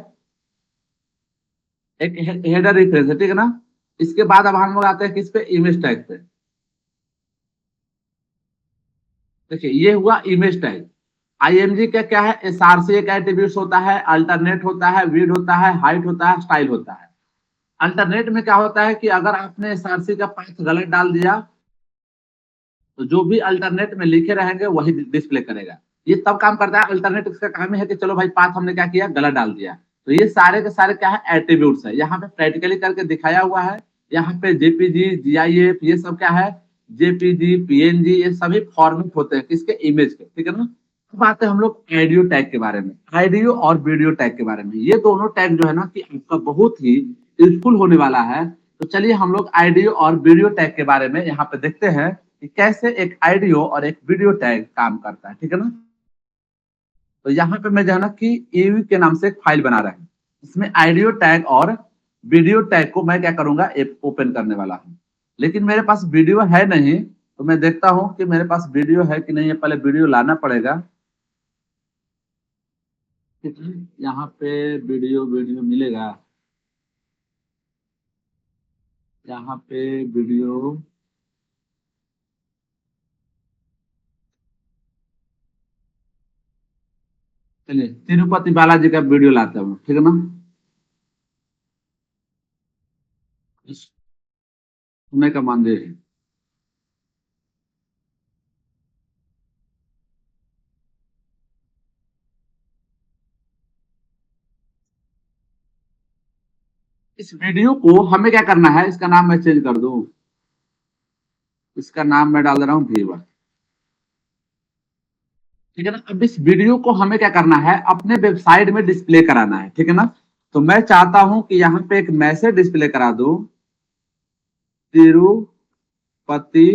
एक हेडर रेफरेंस है। ठीक है ना, इसके बाद अब हम लोग आते हैं किस पे, इमेज टैग पे। देखिए ये हुआ इमेज टैग। IMG का क्या है, SRC का एट्रीब्यूट्स होता है, अल्टरनेट होता है, विड होता है, हाइट होता है, स्टाइल होता है। अल्टरनेट में क्या होता है कि अगर आपने SRC का पाथ गलत डाल दिया तो जो भी अल्टरनेट में लिखे रहेंगे वही डिस्प्ले करेगा। ये तब काम करता है, अल्टरनेट इसका काम है कि चलो भाई पाथ हमने क्या किया, गलत डाल दिया। तो ये सारे के सारे क्या है, एट्रीब्यूट्स है। यहाँ पे प्रैक्टिकली करके दिखाया हुआ है। यहाँ पे JPG GIF ये सब क्या है, JPG PNG ये सभी फॉर्मेट होते हैं किसके, इमेज के। ठीक है ना, अब आते हैं हम लोग ऑडियो टैग के बारे में, ऑडियो और वीडियो टैग के बारे में। ये दोनों टैग जो है ना कि आपका बहुत ही यूजफुल होने वाला है। तो चलिए हम लोग ऑडियो और वीडियो टैग के बारे में यहाँ पे देखते हैं कि कैसे एक ऑडियो और एक वीडियो टैग काम करता है। ठीक है ना, तो यहाँ पे मैं जो है ना कि AV के नाम से एक फाइल बना रहा हूँ, इसमें ऑडियो टैग और वीडियो टैग को मैं क्या करूंगा, ओपन करने वाला हूँ। लेकिन मेरे पास वीडियो है नहीं, तो मैं देखता हूँ कि मेरे पास वीडियो है कि नहीं है, पहले वीडियो लाना पड़ेगा। ठीक है, यहाँ पे वीडियो वीडियो मिलेगा, यहाँ पे वीडियो, चलिए तिरुपति बालाजी का वीडियो लाता हूँ। ठीक है ना, सोने का मंदिर है। इस वीडियो को हमें क्या करना है, इसका नाम मैं चेंज कर दूं, इसका नाम मैं डाल दे रहा हूं व्यूअर। ठीक है ना। अब इस वीडियो को हमें क्या करना है, अपने वेबसाइट में डिस्प्ले कराना है। ठीक है ना। तो मैं चाहता हूं कि यहाँ पे एक मैसेज डिस्प्ले करा दूं, तिरुपति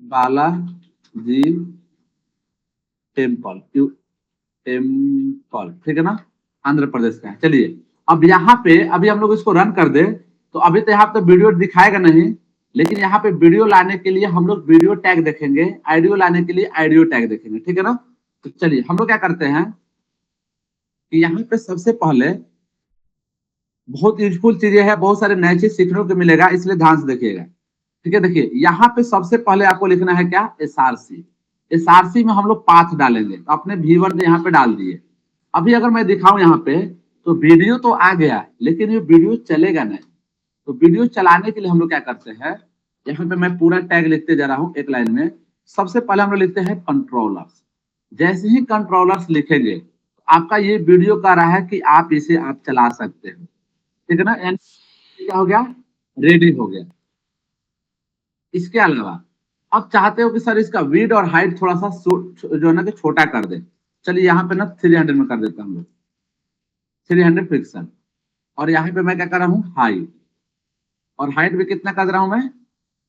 बालाजी टेम्पल, टेम्पल। ठीक है ना, आंध्र प्रदेश का है। चलिए, अब यहाँ पे अभी हम लोग इसको रन कर दे, तो अभी तो यहाँ पे वीडियो दिखाएगा नहीं, लेकिन यहाँ पे वीडियो लाने के लिए हम लोग वीडियो टैग देखेंगे, आइडियो लाने के लिए आइडियो टैग देखेंगे। ठीक है ना। तो चलिए हम लोग क्या करते हैं कि यहाँ पे सबसे पहले बहुत यूजफुल चीजें हैं, बहुत सारे नए चीज सीखने को मिलेगा, इसलिए ध्यान से देखिएगा। ठीक है, देखिए यहाँ पे सबसे पहले आपको लिखना है क्या, एसआरसी। एसआरसी में हम लोग पाथ डालेंगे, तो अपने व्यूअर ने यहाँ पे डाल दिए। अभी अगर मैं दिखाऊं यहाँ पे, तो वीडियो तो आ गया, लेकिन ये वीडियो चलेगा नहीं। तो वीडियो चलाने के लिए हम लोग क्या करते हैं, यहाँ पे मैं पूरा टैग लिखते जा रहा हूँ एक लाइन में। सबसे पहले हम लोग लिखते हैं कंट्रोलर्स। जैसे ही कंट्रोलर्स लिखेंगे, आपका ये वीडियो कह रहा है कि आप इसे आप चला सकते हो। ठीक है ना, यानी क्या हो गया, रेडी हो गया। इसके अलावा आप चाहते हो कि सर इसका विड्थ और हाइट थोड़ा सा जो है ना कि छोटा कर दे। चलिए यहाँ पे ना 300 में कर देता हूँ, 300 पिक्सल। और यहाँ पे मैं क्या कर रहा हूँ, हाइट, और हाइट भी कितना कर रहा हूँ मैं,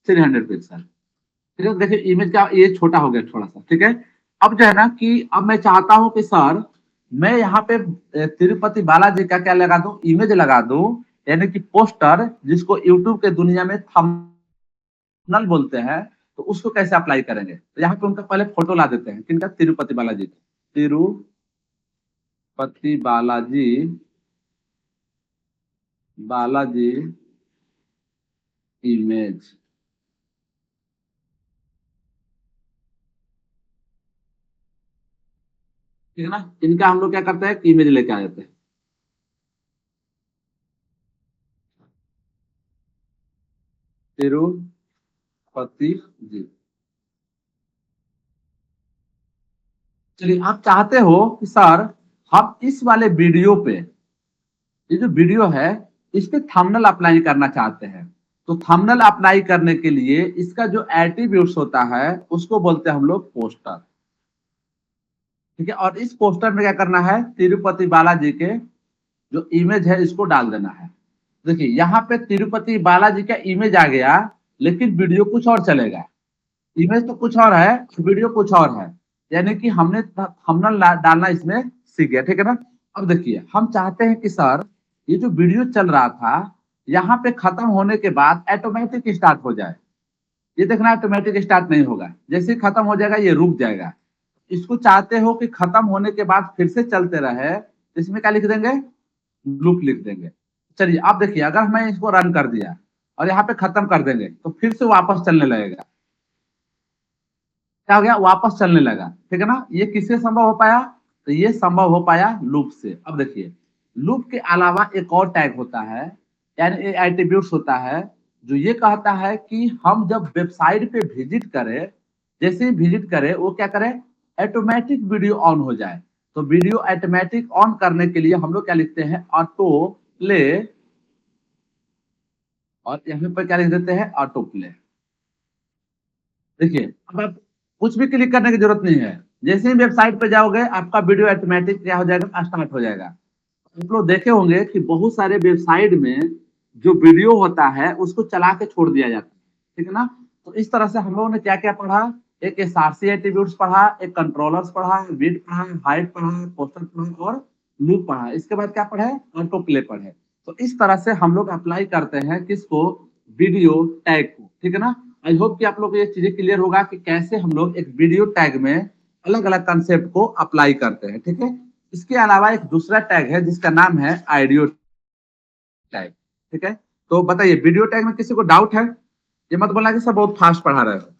300 पिक्सल। ठीक है, देखिए इमेज का ये छोटा हो गया थोड़ा सा। ठीक है, अब जो है ना कि अब मैं चाहता हूं कि सर मैं यहाँ पे तिरुपति बालाजी का क्या लगा दूं, इमेज लगा दूं, यानी कि पोस्टर, जिसको यूट्यूब के दुनिया में थंबनेल बोलते हैं। तो उसको कैसे अप्लाई करेंगे, तो यहाँ पे उनका पहले फोटो ला देते हैं, किनका, तिरुपति बालाजी का। तिरुपति बालाजी, बालाजी इमेज। ठीक है ना, इनका हम लोग क्या करते हैं, इमेज लेके आ जाते हैं। तिरुपति जी। चलिए, आप चाहते हो कि सर हम इस वाले वीडियो पे, ये जो वीडियो है, इस पे थंबनेल अप्लाई करना चाहते हैं। तो थंबनेल अप्लाई करने के लिए इसका जो एट्रीब्यूट्स होता है, उसको बोलते हैं हम लोग पोस्टर। ठीक है, और इस पोस्टर में क्या करना है, तिरुपति बालाजी के जो इमेज है इसको डाल देना है। देखिए यहाँ पे तिरुपति बालाजी का इमेज आ गया, लेकिन वीडियो कुछ और चलेगा। इमेज तो कुछ और है, वीडियो कुछ और है, यानी कि हमने थंबनेल डालना इसमें सीख गया। ठीक है ना। अब देखिए हम चाहते हैं कि सर ये जो वीडियो चल रहा था, यहाँ पे खत्म होने के बाद ऑटोमेटिक स्टार्ट हो जाए। ये देखना, ऑटोमेटिक स्टार्ट नहीं होगा, जैसे ही खत्म हो जाएगा ये रुक जाएगा। इसको चाहते हो कि खत्म होने के बाद फिर से चलते रहे, इसमें क्या लिख देंगे, लूप लिख देंगे। चलिए आप देखिए, अगर मैं इसको रन कर दिया और यहाँ पे खत्म कर देंगे, तो फिर से वापस चलने लगेगा। क्या हो गया, वापस चलने लगा। ठीक है ना, ये किससे संभव हो पाया, तो ये संभव हो पाया लूप से। अब देखिए, लूप के अलावा एक और टैग होता है, यानी एट्रीब्यूट्स होता है, जो ये कहता है कि हम जब वेबसाइट पे विजिट करें, जैसे ही विजिट करें वो क्या करे, ऑटोमेटिक वीडियो ऑन हो जाए। तो वीडियो ऑटोमेटिक ऑन करने के लिए हम लोग क्या लिखते हैं, ऑटो प्ले, और यहाँ पर क्या लिख देते हैं, ऑटो प्ले। देखिए अब आप कुछ भी क्लिक करने की जरूरत नहीं है, जैसे ही वेबसाइट पे जाओगे आपका वीडियो ऑटोमेटिक क्या हो जाएगा, स्टार्ट हो जाएगा। आप लोग देखे होंगे कि बहुत सारे वेबसाइट में जो वीडियो होता है उसको चला के छोड़ दिया जाता है। ठीक है ना। तो इस तरह से हम लोगों ने क्या क्या पढ़ा, एक एसआरसी एट्रीब्यूट्स पढ़ा, एक कंट्रोलर्स पढ़ा, विड्थ पढ़ा, हाइट पढ़ा, पोस्टर पढ़ा, और लूप पढ़ा। इसके बाद क्या पढ़े, ऑटो प्ले पढ़े। तो इस तरह से हम लोग अप्लाई करते हैं किसको, वीडियो टैग को। ठीक है ना। आई होप कि आप लोग को ये चीजें क्लियर होगा कि कैसे हम लोग एक वीडियो टैग में अलग अलग कंसेप्ट को अप्लाई करते हैं। ठीक है। इसके अलावा एक दूसरा टैग है जिसका नाम है आइडियो टैग। ठीक है। तो बताइए, वीडियो टैग में किसी को डाउट है, ये मत बोलना कि सर बहुत फास्ट पढ़ा रहे हो।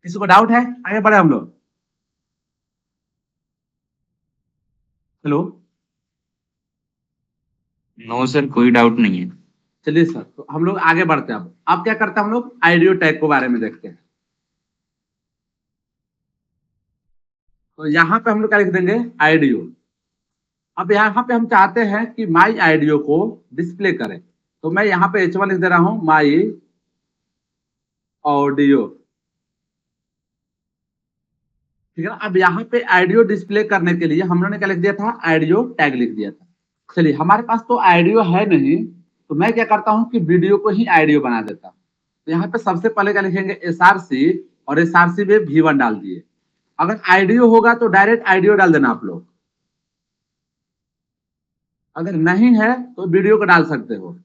किसी को डाउट है? आगे बढ़े हम लोग। हेलो। नो सर, कोई डाउट नहीं है। चलिए सर, तो हम लोग आगे बढ़ते हैं। अब क्या करते हैं हम लोग, आइडियो टैग के बारे में देखते हैं। तो यहाँ पे हम लोग क्या लिख देंगे, आइडियो। अब यहाँ पे हम चाहते हैं कि माई आइडियो को डिस्प्ले करें, तो मैं यहाँ पे H1 लिख दे रहा हूँ, माई ऑडियो। ठीक है ना। अब यहाँ पे आइडियो डिस्प्ले करने के लिए हम लोगों ने क्या लिख दिया था, आइडियो टैग लिख दिया था। चलिए, हमारे पास तो आइडियो है नहीं, तो मैं क्या करता हूँ कि वीडियो को ही आइडियो बना देता हूँ। तो यहाँ पे सबसे पहले क्या लिखेंगे, SRC, और SRC में V1 डाल दिए। अगर आइडियो होगा तो डायरेक्ट आइडियो डाल देना आप लोग, अगर नहीं है तो वीडियो को डाल सकते हो।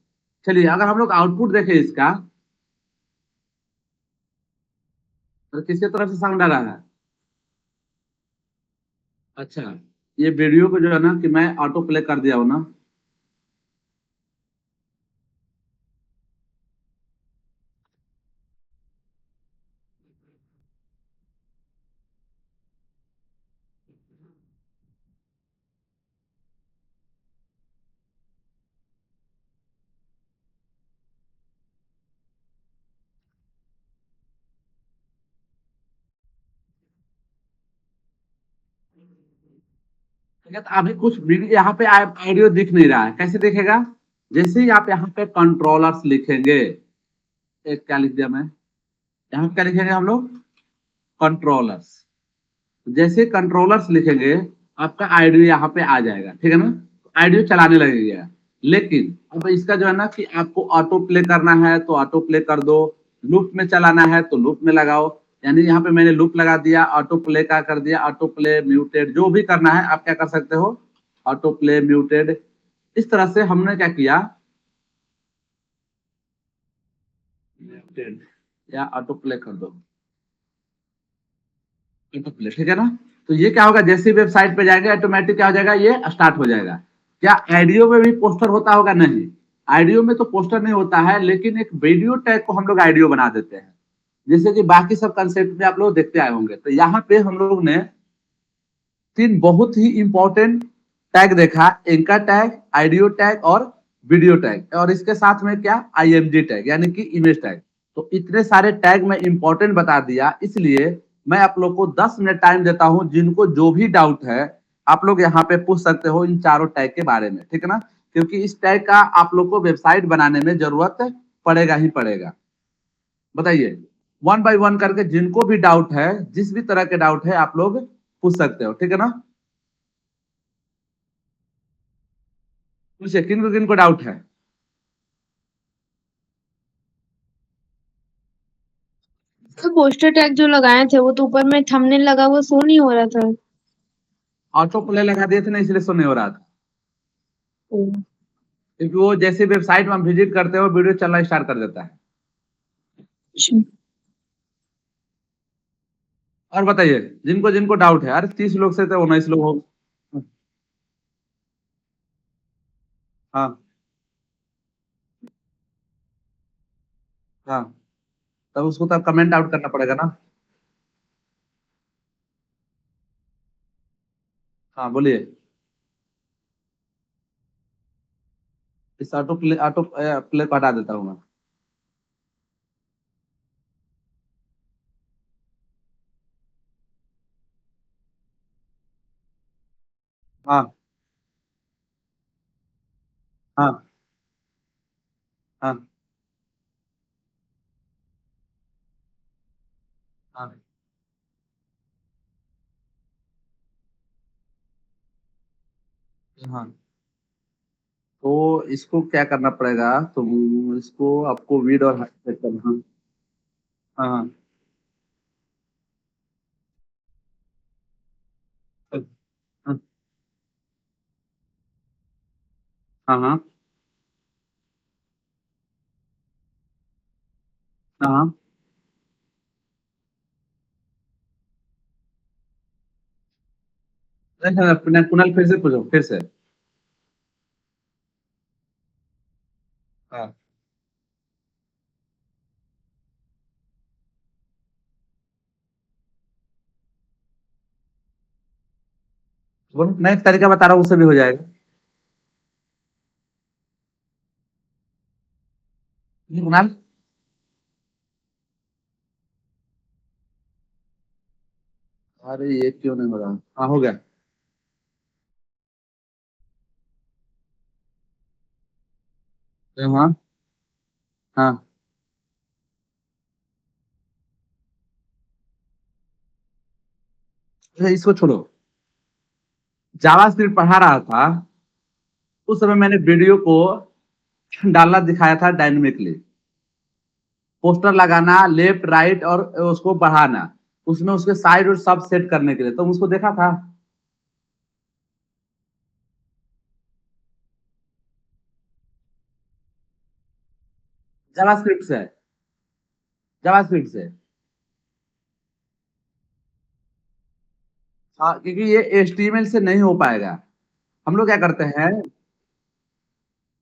चलिए, अगर हम लोग आउटपुट देखें इसका, तो किसके तरफ से साउंड आ रहा है? अच्छा, ये वीडियो को जो है ना कि मैं ऑटो प्ले कर दिया हूं ना। ठीक है, तो अभी कुछ वीडियो यहाँ पे ऑडियो दिख नहीं रहा है, कैसे दिखेगा? जैसे ही आप यहाँ पे कंट्रोलर्स लिखेंगे, एक क्या लिख दिया मैं, यहाँ पे क्या लिखेंगे हम लोग, कंट्रोलर्स। जैसे कंट्रोलर्स लिखेंगे, आपका आइडियो यहाँ पे आ जाएगा। ठीक है ना, आइडियो चलाने लगेगा। लेकिन अब इसका जो है ना कि आपको ऑटो प्ले करना है तो ऑटो प्ले कर दो, लूप में चलाना है तो लूप में लगाओ। यानी यहाँ पे मैंने लूप लगा दिया, ऑटो प्ले का कर दिया, ऑटो प्ले म्यूटेड, जो भी करना है आप क्या कर सकते हो, ऑटो प्ले म्यूटेड। इस तरह से हमने क्या किया, म्यूटेड या ऑटो प्ले कर दो, ऑटो प्ले। ठीक है ना। तो ये क्या होगा, जैसे वेबसाइट पे जाएंगे ऑटोमेटिक क्या हो जाएगा, ये स्टार्ट हो जाएगा। क्या आइडियो में भी पोस्टर होता होगा? नहीं, आइडियो में तो पोस्टर नहीं होता है, लेकिन एक वीडियो टैग को हम लोग आइडियो बना देते हैं, जैसे कि बाकी सब कंसेप्ट में आप लोग देखते आए होंगे। तो यहाँ पे हम लोग ने तीन बहुत ही इंपॉर्टेंट टैग देखा, एंकर टैग, आइडियो टैग और वीडियो टैग, और इसके साथ में क्या, IMG टैग यानी कि इमेज टैग। तो इतने सारे टैग मैं इंपॉर्टेंट बता दिया, इसलिए मैं आप लोग को 10 मिनट टाइम देता हूं, जिनको जो भी डाउट है आप लोग यहाँ पे पूछ सकते हो इन चारों टैग के बारे में। ठीक है ना, क्योंकि इस टैग का आप लोग को वेबसाइट बनाने में जरूरत पड़ेगा ही पड़ेगा। बताइए, वन बाय वन करके जिनको भी डाउट है, जिस भी तरह के डाउट है आप लोग पूछ सकते हो। ठीक है ना, पूछिए, किनको डाउट है? तो पोस्टर टैग जो लगाए थे वो तो ऊपर में थंबनेल लगा हुआ शो नहीं हो रहा था। ऑटो प्ले लगा दिए थे ना, इसलिए शो नहीं हो रहा था, ओ, क्योंकि वो जैसे वेबसाइट में हम विजिट करते हो वीडियो चलना स्टार्ट कर देता है। अच्छा। और बताइए, जिनको जिनको डाउट है, अरे 30 लोग से तो 19 लोग हो। हाँ हाँ, तब उसको तब कमेंट आउट करना पड़ेगा ना। हाँ बोलिए। इस ऑटो प्ले को हटा देता हूँ मैं। हाँ हाँ हाँ हाँ हाँ। तो इसको क्या करना पड़ेगा, तो इसको आपको वीड और हाइट सेट करना। हाँ हाँ हाँ हाँ हाँ हाँ हाँ। नहीं, कुणाल फिर से पूछो, फिर से। हाँ वो मैं एक तरीका बता रहा हूँ, उससे भी हो जाएगा। ये कुणाल, अरे ये क्यों नहीं हो रहा? हाँ हो गया। हाँ हाँ। अच्छा, इसको छोड़ो। जावास्क्रिप्ट पढ़ा रहा था, उस समय मैंने वीडियो को डालना दिखाया था डायनेमिकली। पोस्टर लगाना लेफ्ट राइट और उसको बढ़ाना, उसमें उसके साइड और सब सेट करने के लिए, तुम उसको देखा था? जावास्क्रिप्ट से, जावास्क्रिप्ट से। हाँ, क्योंकि ये एचटीएमएल से नहीं हो पाएगा। हम लोग क्या करते हैं,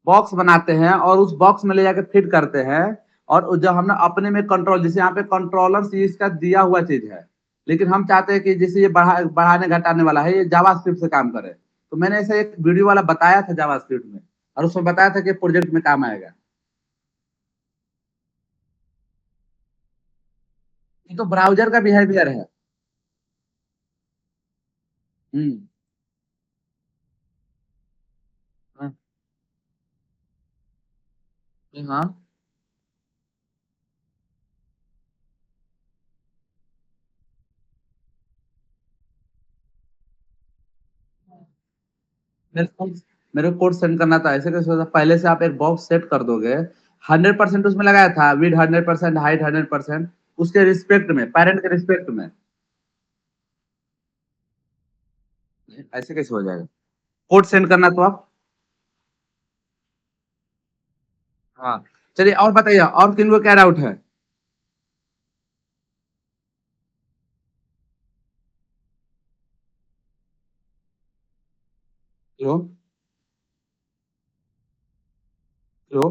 बॉक्स बनाते हैं और उस बॉक्स में ले जाकर फिट करते हैं। और जब हमने अपने में कंट्रोल, जैसे यहाँ पे कंट्रोलर इसका दिया हुआ चीज है, लेकिन हम चाहते हैं कि जैसे ये बढ़ाने घटाने वाला है, ये जावास्क्रिप्ट से काम करे। तो मैंने ऐसे एक वीडियो वाला बताया था जावास्क्रिप्ट में, और उसमें बताया था कि प्रोजेक्ट में काम आएगा। ये तो ब्राउजर का बिहेवियर है। हम्म। हाँ हाँ। मेरे को मेरे को कोड सेंड करना था, ऐसे कैसे होता? पहले से आप एक बॉक्स सेट कर दोगे, 100% उसमें लगाया था, विद 100%, हाइट 100%, उसके रिस्पेक्ट में, पेरेंट के रिस्पेक्ट में। ऐसे कैसे हो जाएगा? कोड सेंड करना तो आप। हाँ। चलिए और बताइए, और किन को क्या डाउट है? क्यों? क्यों?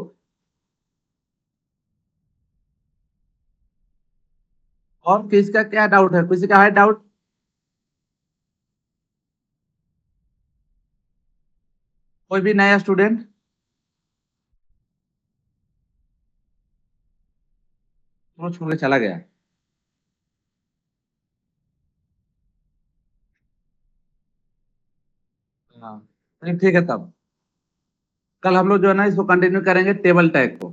और किसका क्या डाउट है? किसी का है डाउट? कोई भी नया स्टूडेंट? वो छोड़ के चला गया। हाँ, चलिए ठीक है तब। कल हम लोग जो है ना इसको कंटिन्यू करेंगे टेबल टैग को।